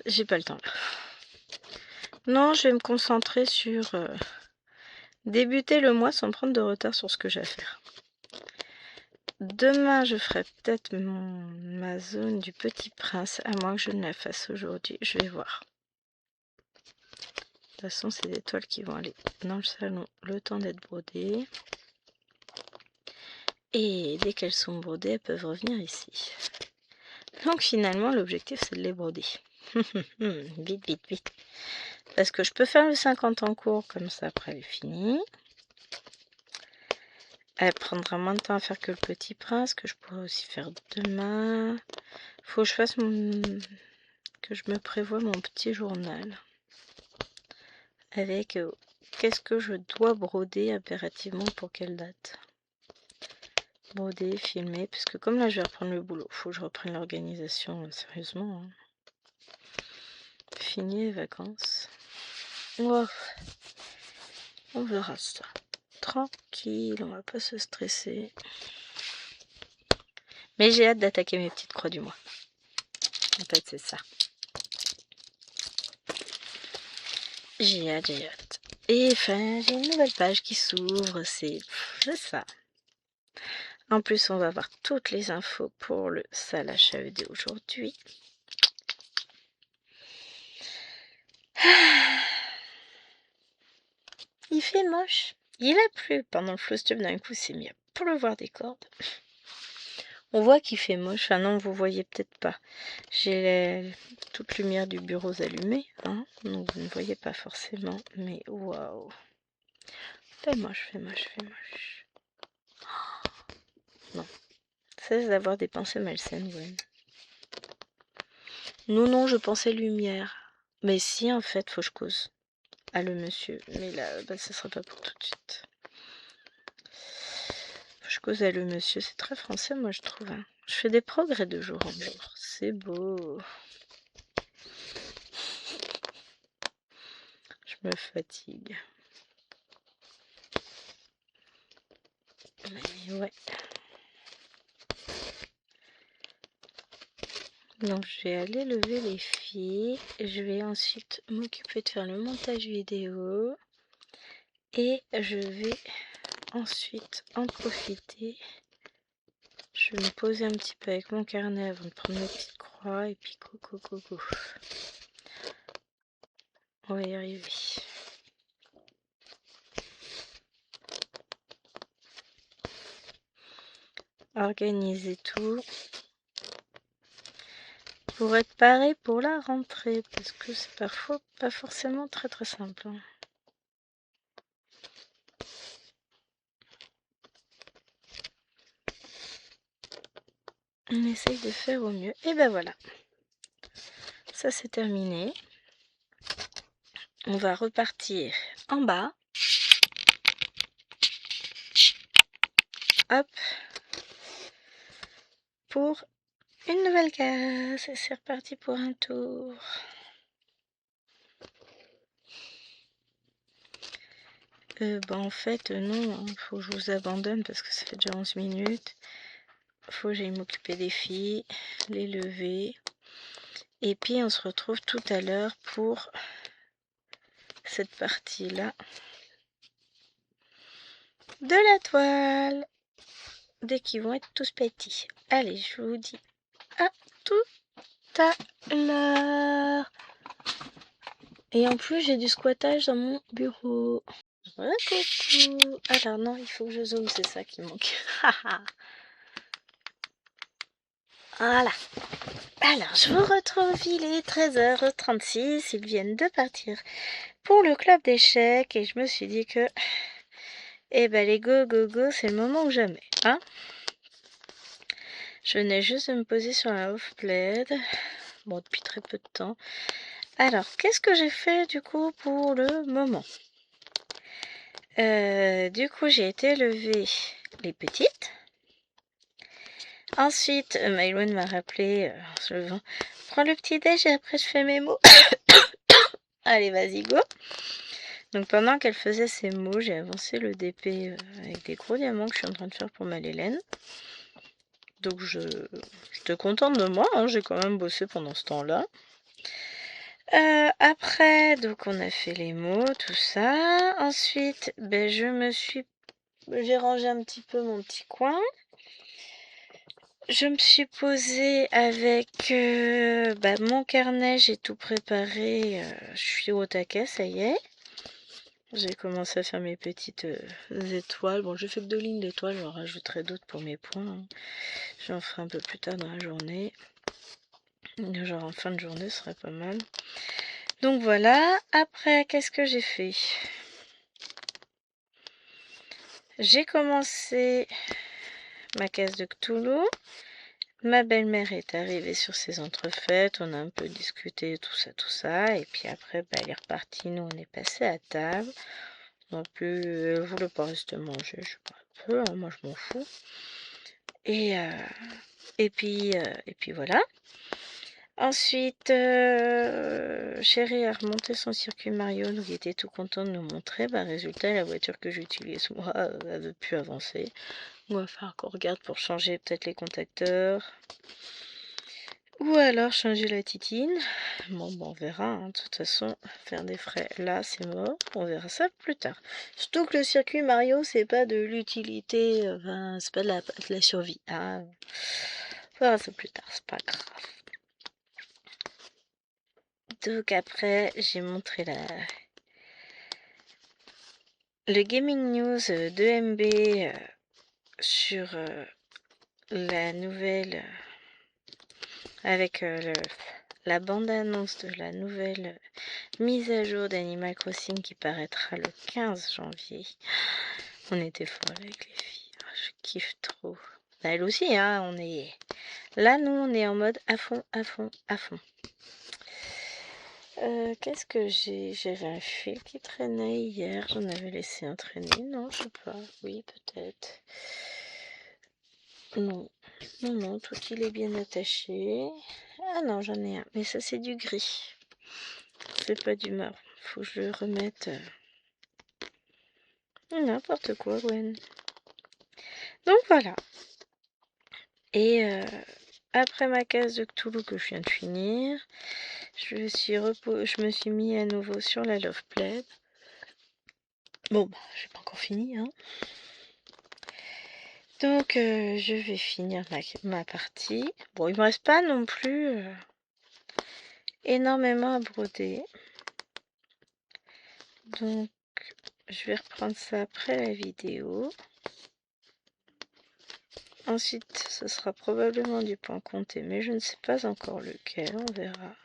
J'ai pas le temps là. Non, je vais me concentrer sur débuter le mois sans prendre de retard sur ce que j'ai à faire. Demain, je ferai peut-être ma zone du Petit Prince, à moins que je ne la fasse aujourd'hui. Je vais voir. De toute façon, c'est des toiles qui vont aller dans le salon le temps d'être brodées. Et dès qu'elles sont brodées, elles peuvent revenir ici. Donc finalement, l'objectif, c'est de les broder. Vite, vite, vite. Parce que je peux faire le 50 en cours, comme ça, après, elle est finie. Elle prendra moins de temps à faire que le Petit Prince, que je pourrais aussi faire demain. Faut que je fasse que je me prévoie mon petit journal. Avec qu'est-ce que je dois broder impérativement pour quelle date. Broder, filmer, parce que comme là je vais reprendre le boulot, faut que je reprenne l'organisation sérieusement. Hein. Fini les vacances. Oh. On verra ça. Tranquille, on va pas se stresser. Mais j'ai hâte d'attaquer mes petites croix du mois. En fait, c'est ça. J'ai hâte, j'ai hâte. Et enfin, j'ai une nouvelle page qui s'ouvre, c'est ça. En plus, on va voir toutes les infos pour le salle HAED aujourd'hui. Il fait moche. Il a plu pendant le Flowstube, d'un coup, c'est mis à pleuvoir des cordes. On voit qu'il fait moche. Enfin non, vous voyez peut-être pas. J'ai toute lumière du bureau allumée, hein, donc vous ne voyez pas forcément. Mais waouh, fait moche, fait moche, fait moche. Oh, non, cesse d'avoir des pensées malsaines, Gwen. Non, je pensais lumière. Mais si, en fait, faut que je cause. Ah, le monsieur. Mais là, bah, ça sera pas pour tout de suite. Faut que je cause à le monsieur. C'est très français, moi, je trouve. Hein. Je fais des progrès de jour en jour. C'est beau. me fatigue. Mais ouais. Donc je vais aller lever les filles. Je vais ensuite m'occuper de faire le montage vidéo. Et je vais ensuite en profiter. Je vais me poser un petit peu avec mon carnet avant de prendre mes petites croix. Et puis coucou. On va y arriver. Organiser tout pour être paré pour la rentrée, parce que c'est parfois pas forcément très simple. On essaye de faire au mieux. Et ben voilà, ça c'est terminé. On va repartir en bas. Hop, pour une nouvelle case. C'est reparti pour un tour. En fait non, il faut que je vous abandonne parce que ça fait déjà 11 minutes. Faut que j'aille m'occuper des filles, les lever. Et puis on se retrouve tout à l'heure pour cette partie là de la toile, dès qu'ils vont être tous petits. Allez, je vous dis à tout à l'heure. Et en plus j'ai du squattage dans mon bureau. Voilà, coucou. Alors non, il faut que je zoome, c'est ça qui manque. Voilà. Alors, je vous retrouve, il est 13h36, ils viennent de partir pour le club d'échecs et je me suis dit que, les go, c'est le moment ou jamais, hein. Je venais juste de me poser sur la off-blade, depuis très peu de temps. Alors, qu'est-ce que j'ai fait du coup pour le moment? Du coup, j'ai été lever les petites. Ensuite, Maïloune m'a rappelé en se levant, prends le petit déj et après je fais mes mots. Allez, vas-y, go. Donc pendant qu'elle faisait ses mots, j'ai avancé le DP avec des gros diamants que je suis en train de faire pour Marie-Hélène. Donc j'étais contente de moi, hein, j'ai quand même bossé pendant ce temps-là. Après, donc on a fait les mots, tout ça. Ensuite, j'ai rangé un petit peu mon petit coin. Je me suis posée avec mon carnet, j'ai tout préparé. Je suis au taquet, ça y est. J'ai commencé à faire mes petites étoiles. Bon, j'ai fait que 2 lignes d'étoiles, j'en rajouterai d'autres pour mes points. Hein. J'en ferai un peu plus tard dans la journée. Genre en fin de journée, ce serait pas mal. Donc voilà. Après, qu'est-ce que j'ai fait? J'ai commencé ma case de Cthulhu. Ma belle-mère est arrivée sur ses entrefaites, on a un peu discuté, tout ça, et puis après, elle est repartie, nous on est passé à table. Non plus, elle voulait pas rester manger, je sais pas, un peu, hein, moi je m'en fous. Et puis voilà. Ensuite, Chérie a remonté son circuit Mario, donc il était tout content de nous montrer. Résultat, la voiture que j'utilise moi, elle veut plus avancer. On va faire qu'on regarde pour changer peut-être les contacteurs. Ou alors changer la titine. Bon, on verra. Hein. De toute façon, faire des frais là, c'est mort. On verra ça plus tard. Surtout que le circuit Mario, c'est pas de l'utilité. C'est pas de la survie. Hein. On verra ça plus tard, c'est pas grave. Donc après, j'ai montré le Gaming News de MB sur la nouvelle avec la bande-annonce de la nouvelle mise à jour d'Animal Crossing qui paraîtra le 15 janvier. On était fort avec les filles. Oh, je kiffe trop. Elle aussi, hein, on est... Là, nous, on est en mode à fond. Qu'est-ce que j'ai? J'avais un fil qui traînait hier. J'en avais laissé un traîner. Non, je sais pas. Oui, peut-être. Non, tout il est bien attaché. Ah non, j'en ai un. Mais ça, c'est du gris. C'est pas du marron. faut que je le remette. N'importe quoi, Gwen. Donc voilà. Et après ma case de Cthulhu que je viens de finir, je me suis mis à nouveau sur la Love Plaid. Bon, bah, j'ai pas encore fini, hein. Donc, je vais finir ma partie. Bon, il me reste pas non plus énormément à broder. Donc, je vais reprendre ça après la vidéo. Ensuite, ce sera probablement du point compté, mais je ne sais pas encore lequel, on verra.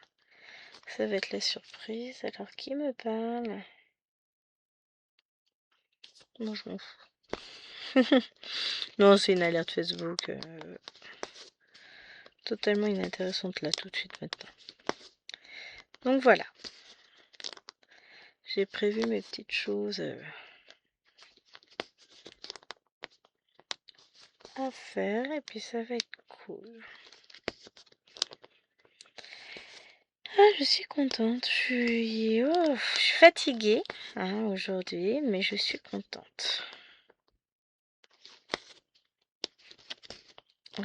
Ça va être la surprise. Alors, qui me parle? Non, je m'en fous. Non, c'est une alerte Facebook. Totalement inintéressante là, tout de suite maintenant. Donc voilà. J'ai prévu mes petites choses à faire et puis ça va être cool. Ah, je suis contente. Je suis fatiguée aujourd'hui, mais je suis contente.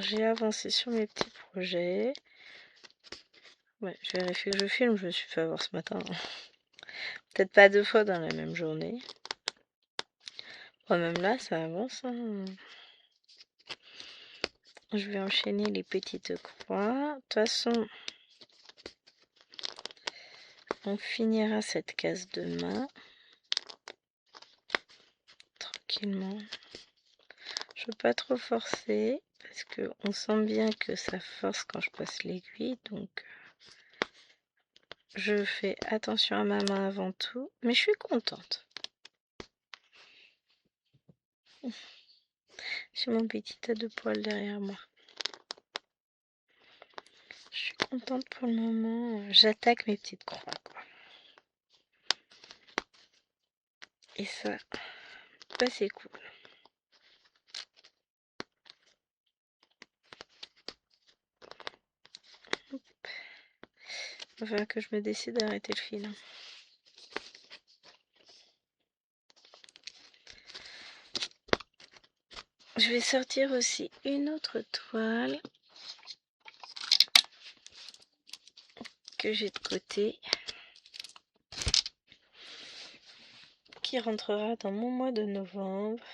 J'ai avancé sur mes petits projets. Ouais, je vérifie que je filme, je me suis fait avoir ce matin. Peut-être pas 2 fois dans la même journée. Bon, même là, ça avance. Hein. Je vais enchaîner les petites croix. De toute façon, on finira cette case demain. Tranquillement. Je veux pas trop forcer parce que on sent bien que ça force quand je passe l'aiguille. Donc, je fais attention à ma main avant tout. Mais je suis contente. J'ai mon petit tas de poils derrière moi. Je suis contente pour le moment. J'attaque mes petites croix, quoi. Et ça, bah, c'est cool. Il va falloir que je me décide à arrêter le fil. Je vais sortir aussi une autre toile que j'ai de côté, qui rentrera dans mon mois de novembre.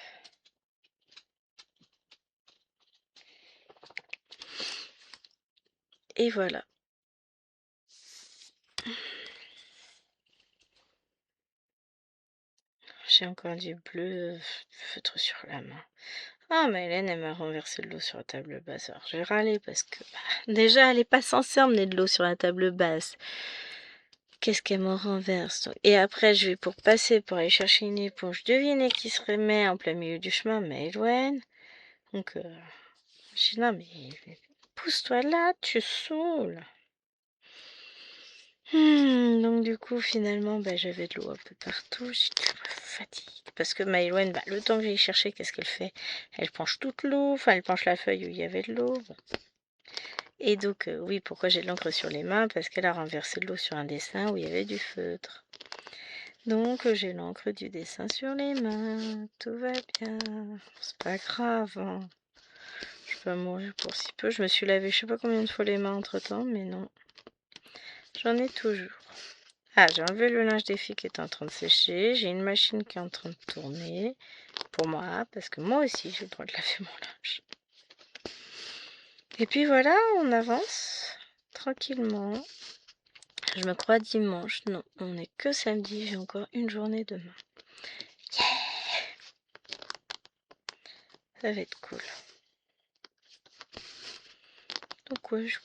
Et voilà. J'ai encore du bleu feutre sur la main. Ah, mais Hélène, elle m'a renversé de l'eau sur la table basse. Alors, j'ai râlé parce que, déjà, elle n'est pas censée emmener de l'eau sur la table basse. Qu'est-ce qu'elle m'en renverse? Et après, je vais pour passer, pour aller chercher une éponge. Devinez qui se remet en plein milieu du chemin, Maëlwen. Donc, je dis, non, mais pousse-toi là, tu saoules. Donc du coup, finalement, j'avais de l'eau un peu partout. J'ai dit, je me fatigue. Parce que Maëlwen, le temps que j'aille chercher, qu'est-ce qu'elle fait? Elle penche toute l'eau, enfin elle penche la feuille où il y avait de l'eau. Bon. Et donc, oui, pourquoi j'ai de l'encre sur les mains? Parce qu'elle a renversé de l'eau sur un dessin où il y avait du feutre. Donc, j'ai l'encre du dessin sur les mains. Tout va bien. C'est pas grave. Hein. Je peux mourir pour si peu. Je me suis lavé je sais pas combien de fois les mains entre temps, mais non. J'en ai toujours. Ah, j'ai enlevé le linge des filles qui est en train de sécher. J'ai une machine qui est en train de tourner. Pour moi, parce que moi aussi, j'ai le droit de laver mon linge. Et puis voilà, on avance tranquillement. Je me crois dimanche. Non, on n'est que samedi. J'ai encore une journée demain. Yeah! Ça va être cool. Donc ouais, je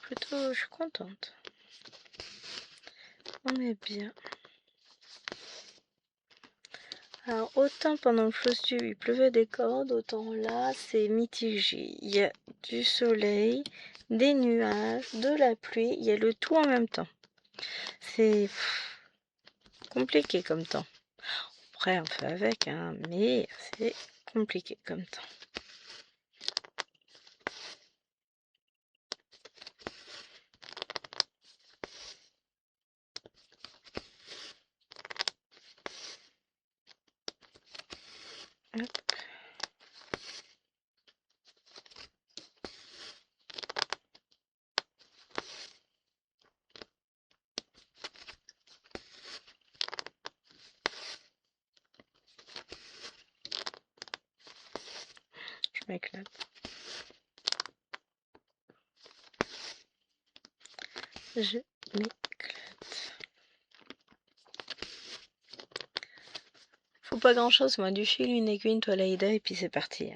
suis contente. On est bien. Alors autant pendant le floss tube il pleuvait des cordes, autant là c'est mitigé. Il y a du soleil, des nuages, de la pluie, il y a le tout en même temps. C'est compliqué comme temps. Après on fait avec, hein, mais c'est compliqué comme temps. Je m'éclate. Faut pas grand chose, moi, du fil, une aiguille, une toile Aïda et puis c'est parti.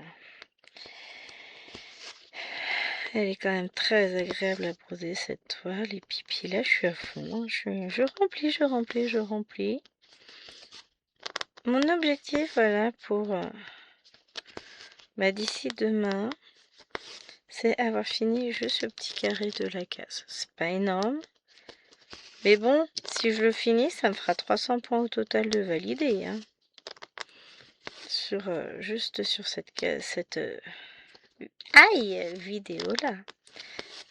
Elle est quand même très agréable à broder cette toile. Et puis là, je suis à fond. Je remplis. Mon objectif, voilà, pour d'ici demain, c'est avoir fini juste le petit carré de la case. C'est pas énorme. Mais bon, si je le finis, ça me fera 300 points au total de validé. Hein. Juste sur cette vidéo là.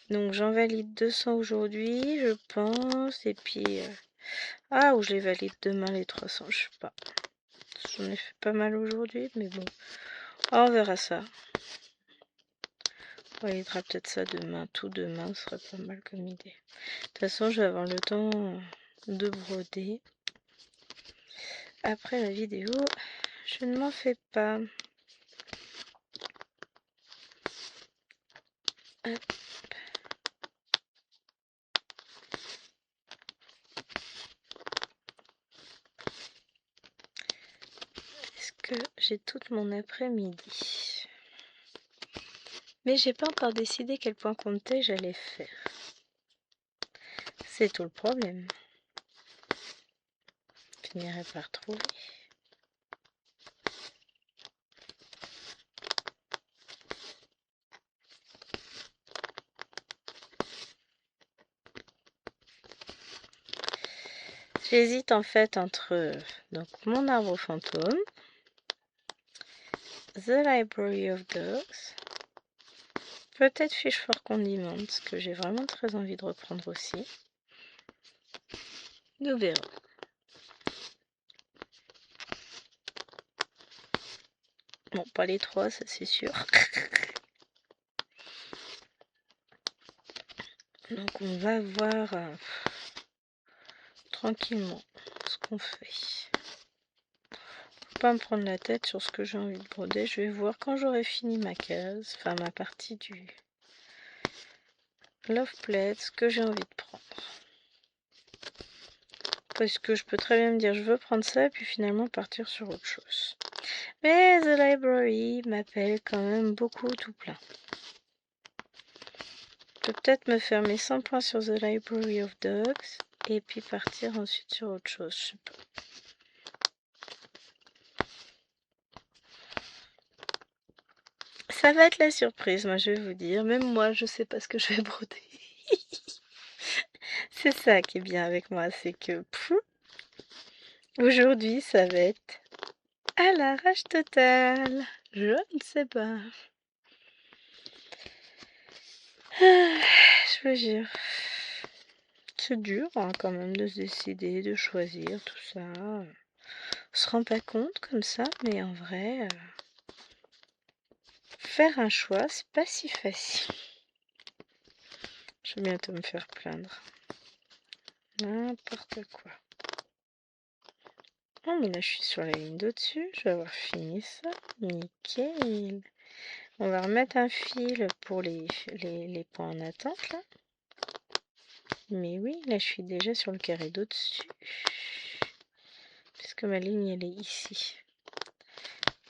Donc j'en valide 200 aujourd'hui, je pense. Et puis... ou je les valide demain les 300, je sais pas. J'en ai fait pas mal aujourd'hui, mais bon. On verra ça. On validera peut-être ça demain. Tout demain, ce serait pas mal comme idée. De toute façon, je vais avoir le temps de broder. Après la vidéo, je ne m'en fais pas. Hop. Est-ce que j'ai toute mon après-midi? Mais j'ai pas encore décidé quel point compter j'allais faire. C'est tout le problème. Je finirai par trouver. J'hésite en fait entre donc mon arbre fantôme, The Library of Dogs, peut-être Fish for Condiments, que j'ai vraiment très envie de reprendre aussi. Nous verrons. Bon, pas les trois, ça c'est sûr. Donc on va voir tranquillement ce qu'on fait. Faut pas me prendre la tête sur ce que j'ai envie de broder. Je vais voir quand j'aurai fini ma case, enfin ma partie du Love Plate, ce que j'ai envie de prendre. Parce que je peux très bien me dire je veux prendre ça et puis finalement partir sur autre chose. Mais The Library m'appelle quand même beaucoup tout plein. Je peux peut-être me faire mes 100 points sur The Library of Dogs et puis partir ensuite sur autre chose, je sais pas. Ça va être la surprise, moi je vais vous dire. Même moi, je sais pas ce que je vais broder. C'est ça qui est bien avec moi, c'est que aujourd'hui, ça va être à l'arrache totale. Je ne sais pas. Je vous jure. C'est dur hein, quand même de se décider, de choisir tout ça. On se rend pas compte comme ça, mais en vrai, faire un choix, c'est pas si facile. Je vais bientôt me faire plaindre. N'importe quoi. Oh, mais là, je suis sur la ligne d'au-dessus. Je vais avoir fini ça. Nickel. On va remettre un fil pour les points en attente, là. Mais oui, là, je suis déjà sur le carré d'au-dessus. Puisque ma ligne, elle est ici.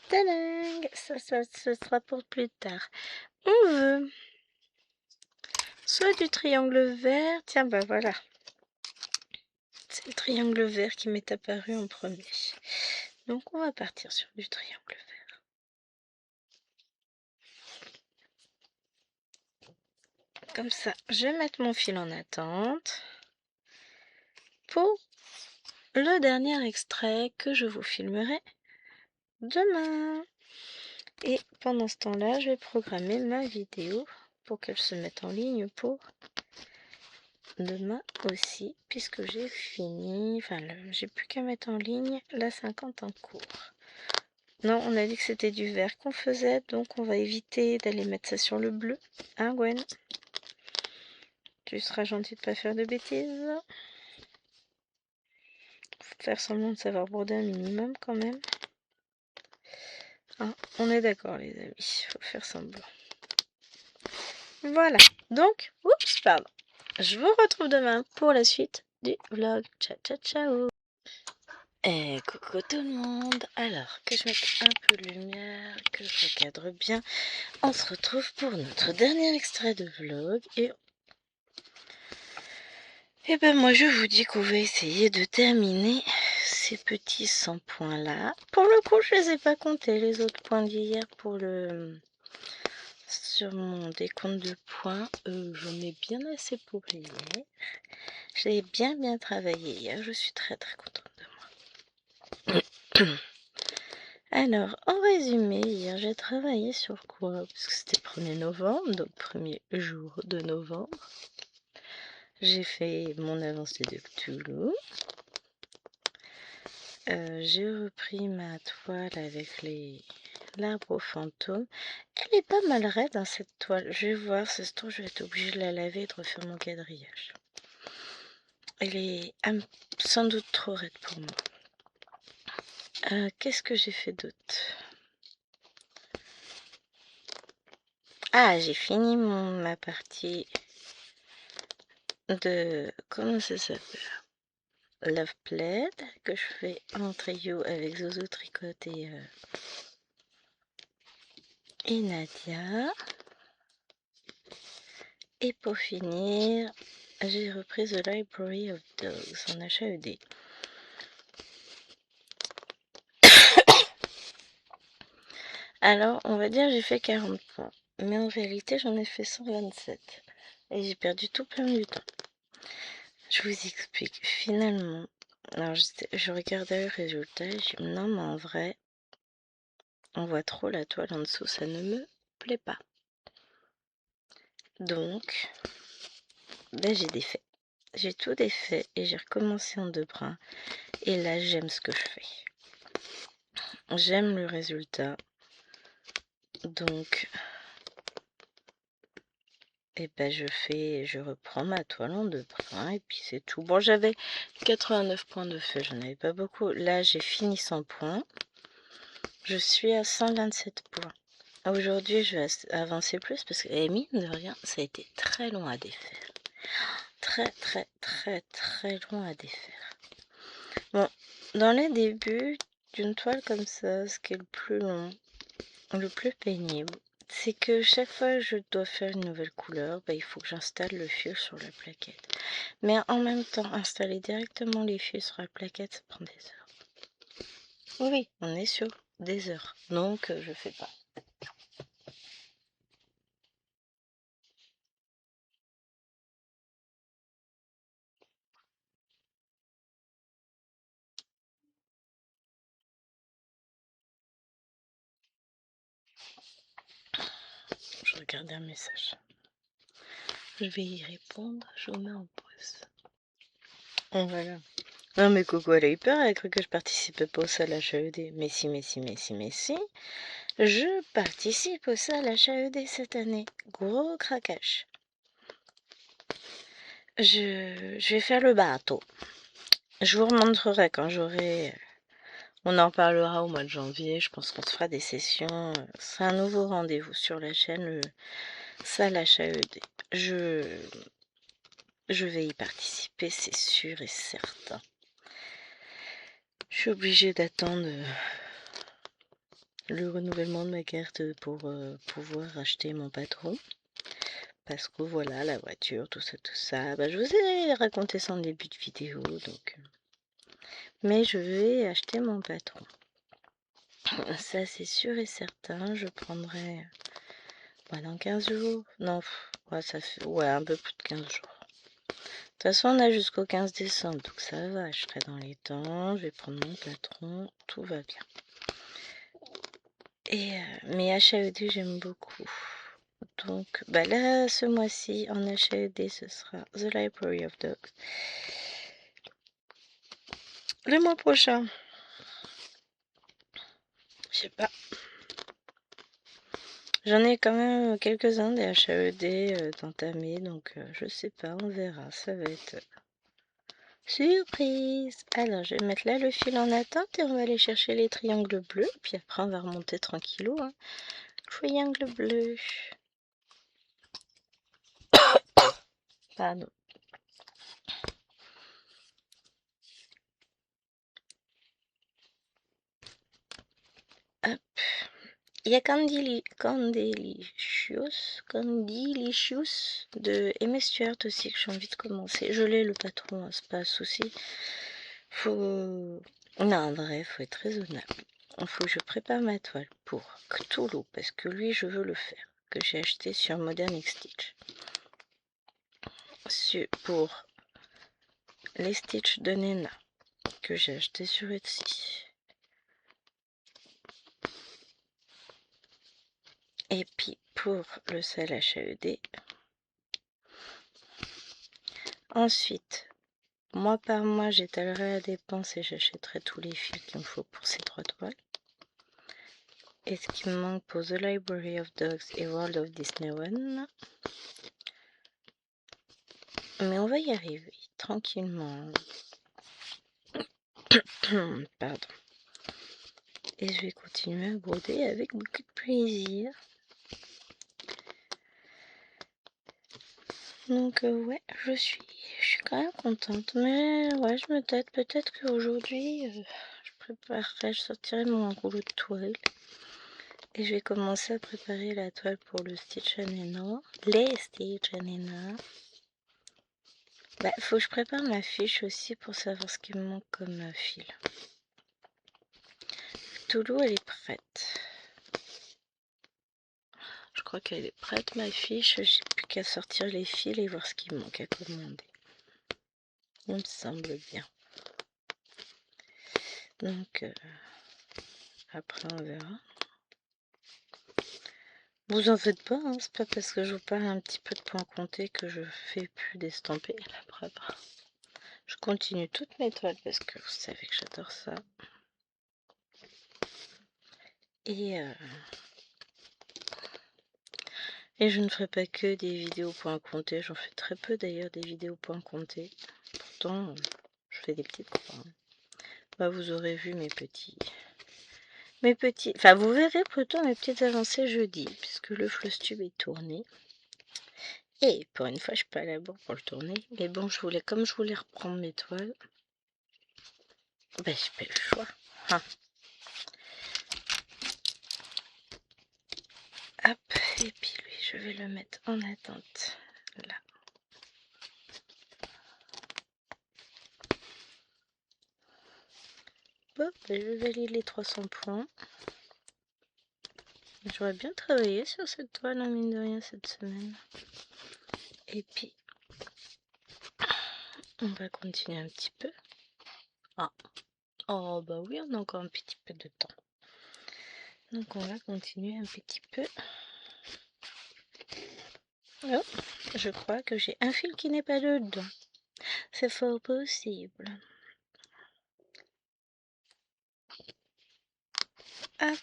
Tadang! Ça, ce sera pour plus tard. On veut soit du triangle vert. Tiens, bah voilà. C'est le triangle vert qui m'est apparu en premier. Donc, on va partir sur du triangle vert. Comme ça, je vais mettre mon fil en attente pour le dernier extrait que je vous filmerai demain. Et pendant ce temps-là, je vais programmer ma vidéo pour qu'elle se mette en ligne pour demain aussi, puisque j'ai fini, enfin, j'ai plus qu'à mettre en ligne la 50 en cours. Non, on a dit que c'était du vert qu'on faisait, donc on va éviter d'aller mettre ça sur le bleu. Hein, Gwen? Tu seras gentil de pas faire de bêtises. Faut faire semblant de savoir broder un minimum quand même. Hein, on est d'accord les amis, faut faire semblant. Voilà, donc, oups, pardon. je vous retrouve demain pour la suite du vlog. Ciao, ciao, ciao. Et coucou tout le monde. Alors, que je mette un peu de lumière, que je recadre bien. On se retrouve pour notre dernier extrait de vlog. Et ben moi je vous dis qu'on va essayer de terminer ces petits 100 points là. Pour le coup je les ai pas comptés les autres points d'hier sur mon décompte de points. J'en ai bien assez pour hier. J'ai bien travaillé hier, je suis très contente de moi. Alors en résumé, hier j'ai travaillé sur quoi? Parce que c'était 1er novembre, donc premier jour de novembre. J'ai fait mon avancée de Cthulhu. J'ai repris ma toile avec l'arbre fantôme. Elle est pas mal raide hein, cette toile. Je vais voir, ça se trouve je vais être obligée de la laver et de refaire mon quadrillage. Elle est sans doute trop raide pour moi. Qu'est-ce que j'ai fait d'autre? Ah, j'ai fini ma partie de... Comment ça s'appelle? Love Plaid, que je fais en trio avec Zozo Tricote et Nadia. Et pour finir, j'ai repris The Library of Dogs en HAED. Alors, on va dire j'ai fait 40 points. Mais en réalité, j'en ai fait 127. Et j'ai perdu tout plein du temps. Je vous explique. Finalement, alors je regardais le résultat et je me dis non, mais en vrai, on voit trop la toile en dessous, ça ne me plaît pas. Donc, ben, j'ai défait. J'ai tout défait et j'ai recommencé en 2 brins. Et là, j'aime ce que je fais. J'aime le résultat. Donc, et ben je reprends ma toile en 2 brins et puis c'est tout. Bon, j'avais 89 points de feu, j'en avais pas beaucoup. Là, j'ai fini 100 points. Je suis à 127 points. Aujourd'hui, je vais avancer plus parce que, mine de rien, ça a été très long à défaire. Très long à défaire. Bon, dans les débuts d'une toile comme ça, ce qui est le plus long, le plus pénible, c'est que chaque fois que je dois faire une nouvelle couleur, il faut que j'installe le fil sur la plaquette. Mais en même temps, installer directement les fils sur la plaquette, ça prend des heures. Oui, on est sur des heures. Donc, je fais pas. Je regarde un message. Je vais y répondre, je vous mets en pause. Et voilà. Non mais Coco, elle a eu peur, elle a cru que je participais pas au salle HAED. Mais si. Je participe au salle HAED cette année. Gros craquage. Je vais faire le bateau. Je vous remontrerai quand j'aurai... On en parlera au mois de janvier. Je pense qu'on se fera des sessions. C'est un nouveau rendez-vous sur la chaîne, le salle HAED. Je vais y participer, c'est sûr et certain. Je suis obligée d'attendre le renouvellement de ma carte pour pouvoir acheter mon patron. Parce que voilà, la voiture, tout ça. Je vous ai raconté ça en début de vidéo, donc... Mais je vais acheter mon patron. Ça, c'est sûr et certain. Je prendrai... dans 15 jours. Non, ça fait... Ouais, un peu plus de 15 jours. De toute façon, on a jusqu'au 15 décembre, donc ça va. Je serai dans les temps. Je vais prendre mon patron. Tout va bien. Et mes HAED, j'aime beaucoup. Donc, là, ce mois-ci, en HAED, ce sera The Library of Dogs. Le mois prochain, je sais pas. J'en ai quand même quelques-uns des HAED d'entamés, donc je sais pas, on verra. Ça va être surprise. Alors, je vais mettre là le fil en attente et on va aller chercher les triangles bleus. Puis après, on va remonter tranquillou. Hein. Triangle bleu. Pardon. Hop. Il y a Candylicious de Aimé Stuart aussi que j'ai envie de commencer. Je l'ai le patron, hein, c'est pas un souci. Faut... Non, en vrai, faut être raisonnable. Il faut que je prépare ma toile pour Cthulhu, parce que lui, je veux le faire. Que j'ai acheté sur Modern Stitch. Pour les Stitch de Nena, que j'ai acheté sur Etsy. Et puis pour le sel HAED. Ensuite, mois par mois, j'étalerai la dépense et j'achèterai tous les fils qu'il me faut pour ces 3 toiles. Et ce qui me manque pour The Library of Dogs et World of Disney One. Mais on va y arriver, tranquillement. Pardon. Et je vais continuer à broder avec beaucoup de plaisir. Donc ouais, je suis quand même contente. Mais ouais, je me tâte. Peut-être qu'aujourd'hui, je sortirai mon rouleau de toile. Et je vais commencer à préparer la toile pour le Stitch Nena. Les Stitch Nena. Bah, faut que je prépare ma fiche aussi pour savoir ce qui me manque comme fil. Cthulhu, elle est prête. Je crois qu'elle est prête, ma fiche. J'ai plus qu'à sortir les fils et voir ce qui me manque à commander. Il me semble bien. Donc, après, on verra. Vous en faites pas, hein, c'est pas parce que je vous parle un petit peu de points comptés que je fais plus d'estampés. Après, je continue toutes mes toiles parce que vous savez que j'adore ça. Et je ne ferai pas que des vidéos points comptés. J'en fais très peu d'ailleurs des vidéos points comptés. Pourtant, je fais des petites croix. Bah, vous aurez vu mes petits... Enfin, vous verrez plutôt mes petites avancées jeudi, puisque le Flosstube est tourné. Et pour une fois, je suis pas à la bourre pour le tourner. Mais bon, comme je voulais reprendre mes toiles, ben, j'ai pas le choix. Hein. Hop, et puis lui, je vais le mettre en attente. Là. Bon, ben, je valide les 300 points. J'aurais bien travaillé sur cette toile, hein, mine de rien, cette semaine. Et puis, on va continuer un petit peu. Ah. Oh, bah oui, on a encore un petit peu de temps. Donc, on va continuer un petit peu. Oh, je crois que j'ai un fil qui n'est pas dedans. C'est fort possible. Ah.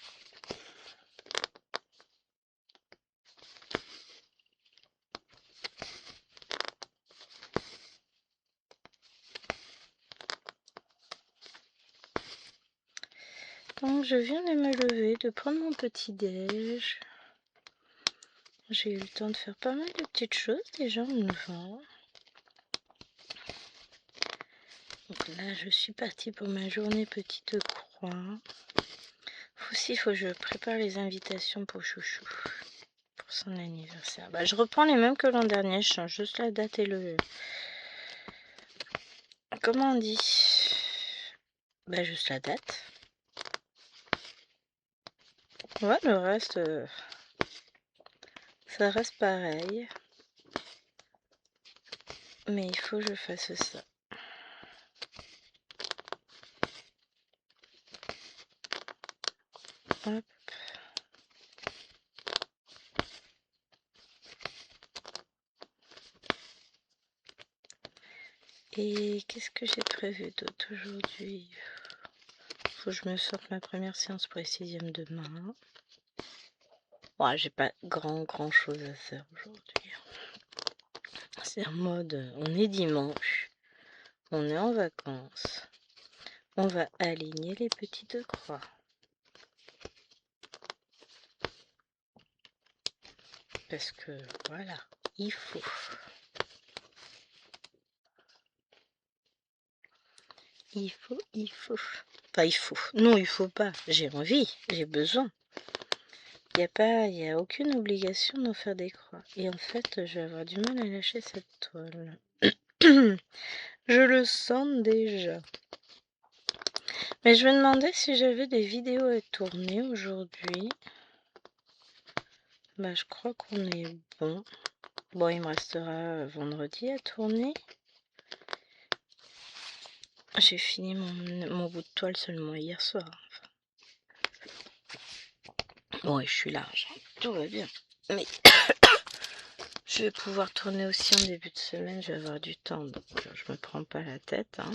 Donc je viens de me lever, de prendre mon petit déj. J'ai eu le temps de faire pas mal de petites choses déjà en me levant. Donc là je suis partie pour ma journée petite croix. Aussi il faut que je prépare les invitations pour Chouchou. Pour son anniversaire. Bah je reprends les mêmes que l'an dernier, je change juste la date et le... Comment on dit? Bah juste la date. Ouais, le reste... ça reste pareil. Mais il faut que je fasse ça. Hop. Et qu'est-ce que j'ai prévu d'autre aujourd'hui? Faut que je me sorte ma première séance pour les 6e demain. Ouais, j'ai pas grand chose à faire aujourd'hui. C'est en mode, on est dimanche, on est en vacances, on va aligner les petites croix. Parce que, voilà, il faut. Il faut. Enfin, il faut. Non, il faut pas. J'ai envie, j'ai besoin. Il y a aucune obligation d'en faire des croix. Et en fait, je vais avoir du mal à lâcher cette toile. Je le sens déjà. Mais je me demandais si j'avais des vidéos à tourner aujourd'hui. Bah, je crois qu'on est bon. Bon, il me restera vendredi à tourner. J'ai fini mon bout de toile seulement hier soir. Ouais, je suis large. Tout va bien. Mais je vais pouvoir tourner aussi en début de semaine. Je vais avoir du temps. Donc, je me prends pas la tête. Hein.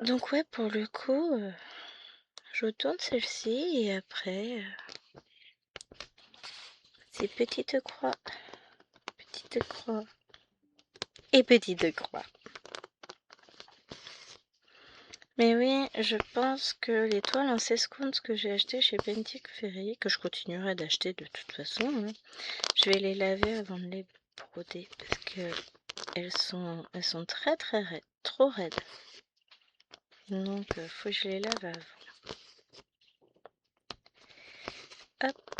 Donc, ouais, pour le coup, je tourne celle-ci et après, c'est petite croix et petite croix. Mais oui, je pense que les toiles en 16 comptes que j'ai achetées chez Pentic Ferry, que je continuerai d'acheter de toute façon, hein, je vais les laver avant de les broder parce que elles sont très très raides, trop raides. Donc faut que je les lave avant. Hop.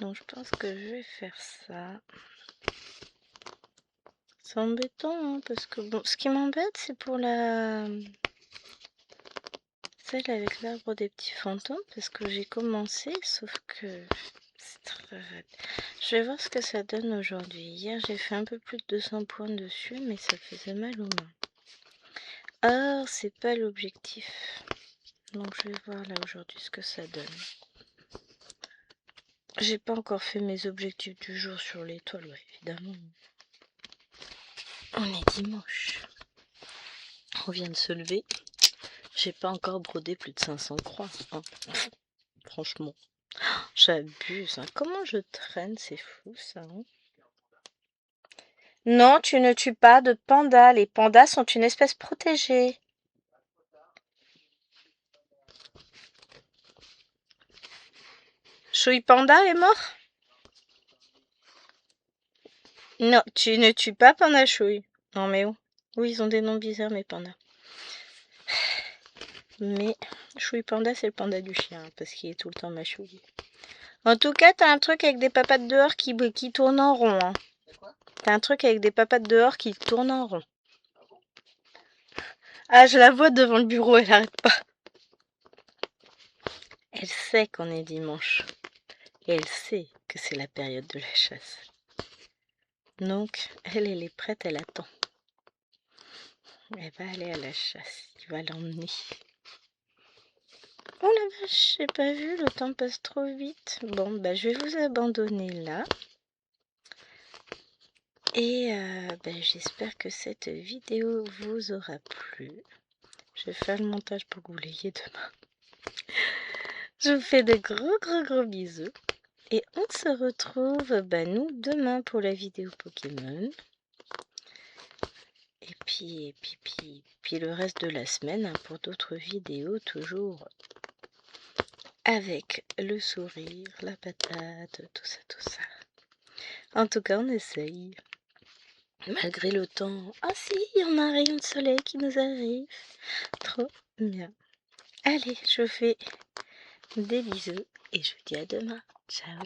Donc je pense que je vais faire ça. C'est embêtant hein, parce que bon, ce qui m'embête c'est pour celle avec l'arbre des petits fantômes parce que j'ai commencé sauf que c'est très raide. Je vais voir ce que ça donne aujourd'hui. Hier j'ai fait un peu plus de 200 points dessus mais ça faisait mal aux mains. Or c'est pas l'objectif. Donc je vais voir là aujourd'hui ce que ça donne. J'ai pas encore fait mes objectifs du jour sur l'étoile, ouais, évidemment. On est dimanche. On vient de se lever. J'ai pas encore brodé plus de 500 croix. Hein. Franchement. J'abuse. Hein. Comment je traîne, c'est fou ça. Hein. Non, tu ne tues pas de pandas. Les pandas sont une espèce protégée. Chouille Panda est mort? Non, tu ne tues pas Panda Chouille. Non mais où? Oui, ils ont des noms bizarres mes pandas. Mais Chouille Panda, c'est le panda du chien, parce qu'il est tout le temps mâchouillé. En tout cas, t'as un truc avec des papates dehors qui tournent en rond. Hein. T'as un truc avec des papates dehors qui tournent en rond. Ah, je la vois devant le bureau, elle arrête pas. Elle sait qu'on est dimanche. Et elle sait que c'est la période de la chasse. Donc, elle est prête, elle attend. Elle va aller à la chasse. Il va l'emmener. Oh la vache, j'ai pas vu, le temps passe trop vite. Bon, bah je vais vous abandonner là. Et j'espère que cette vidéo vous aura plu. Je vais faire le montage pour que vous l'ayez demain. Je vous fais de gros bisous. Et on se retrouve, nous, demain pour la vidéo Pokémon. Et puis le reste de la semaine hein, pour d'autres vidéos, toujours avec le sourire, la patate, tout ça. En tout cas, on essaye. Malgré le temps. Ah si, il y en a un rayon de soleil qui nous arrive. Trop bien. Allez, je vous fais des bisous et je vous dis à demain. Ciao.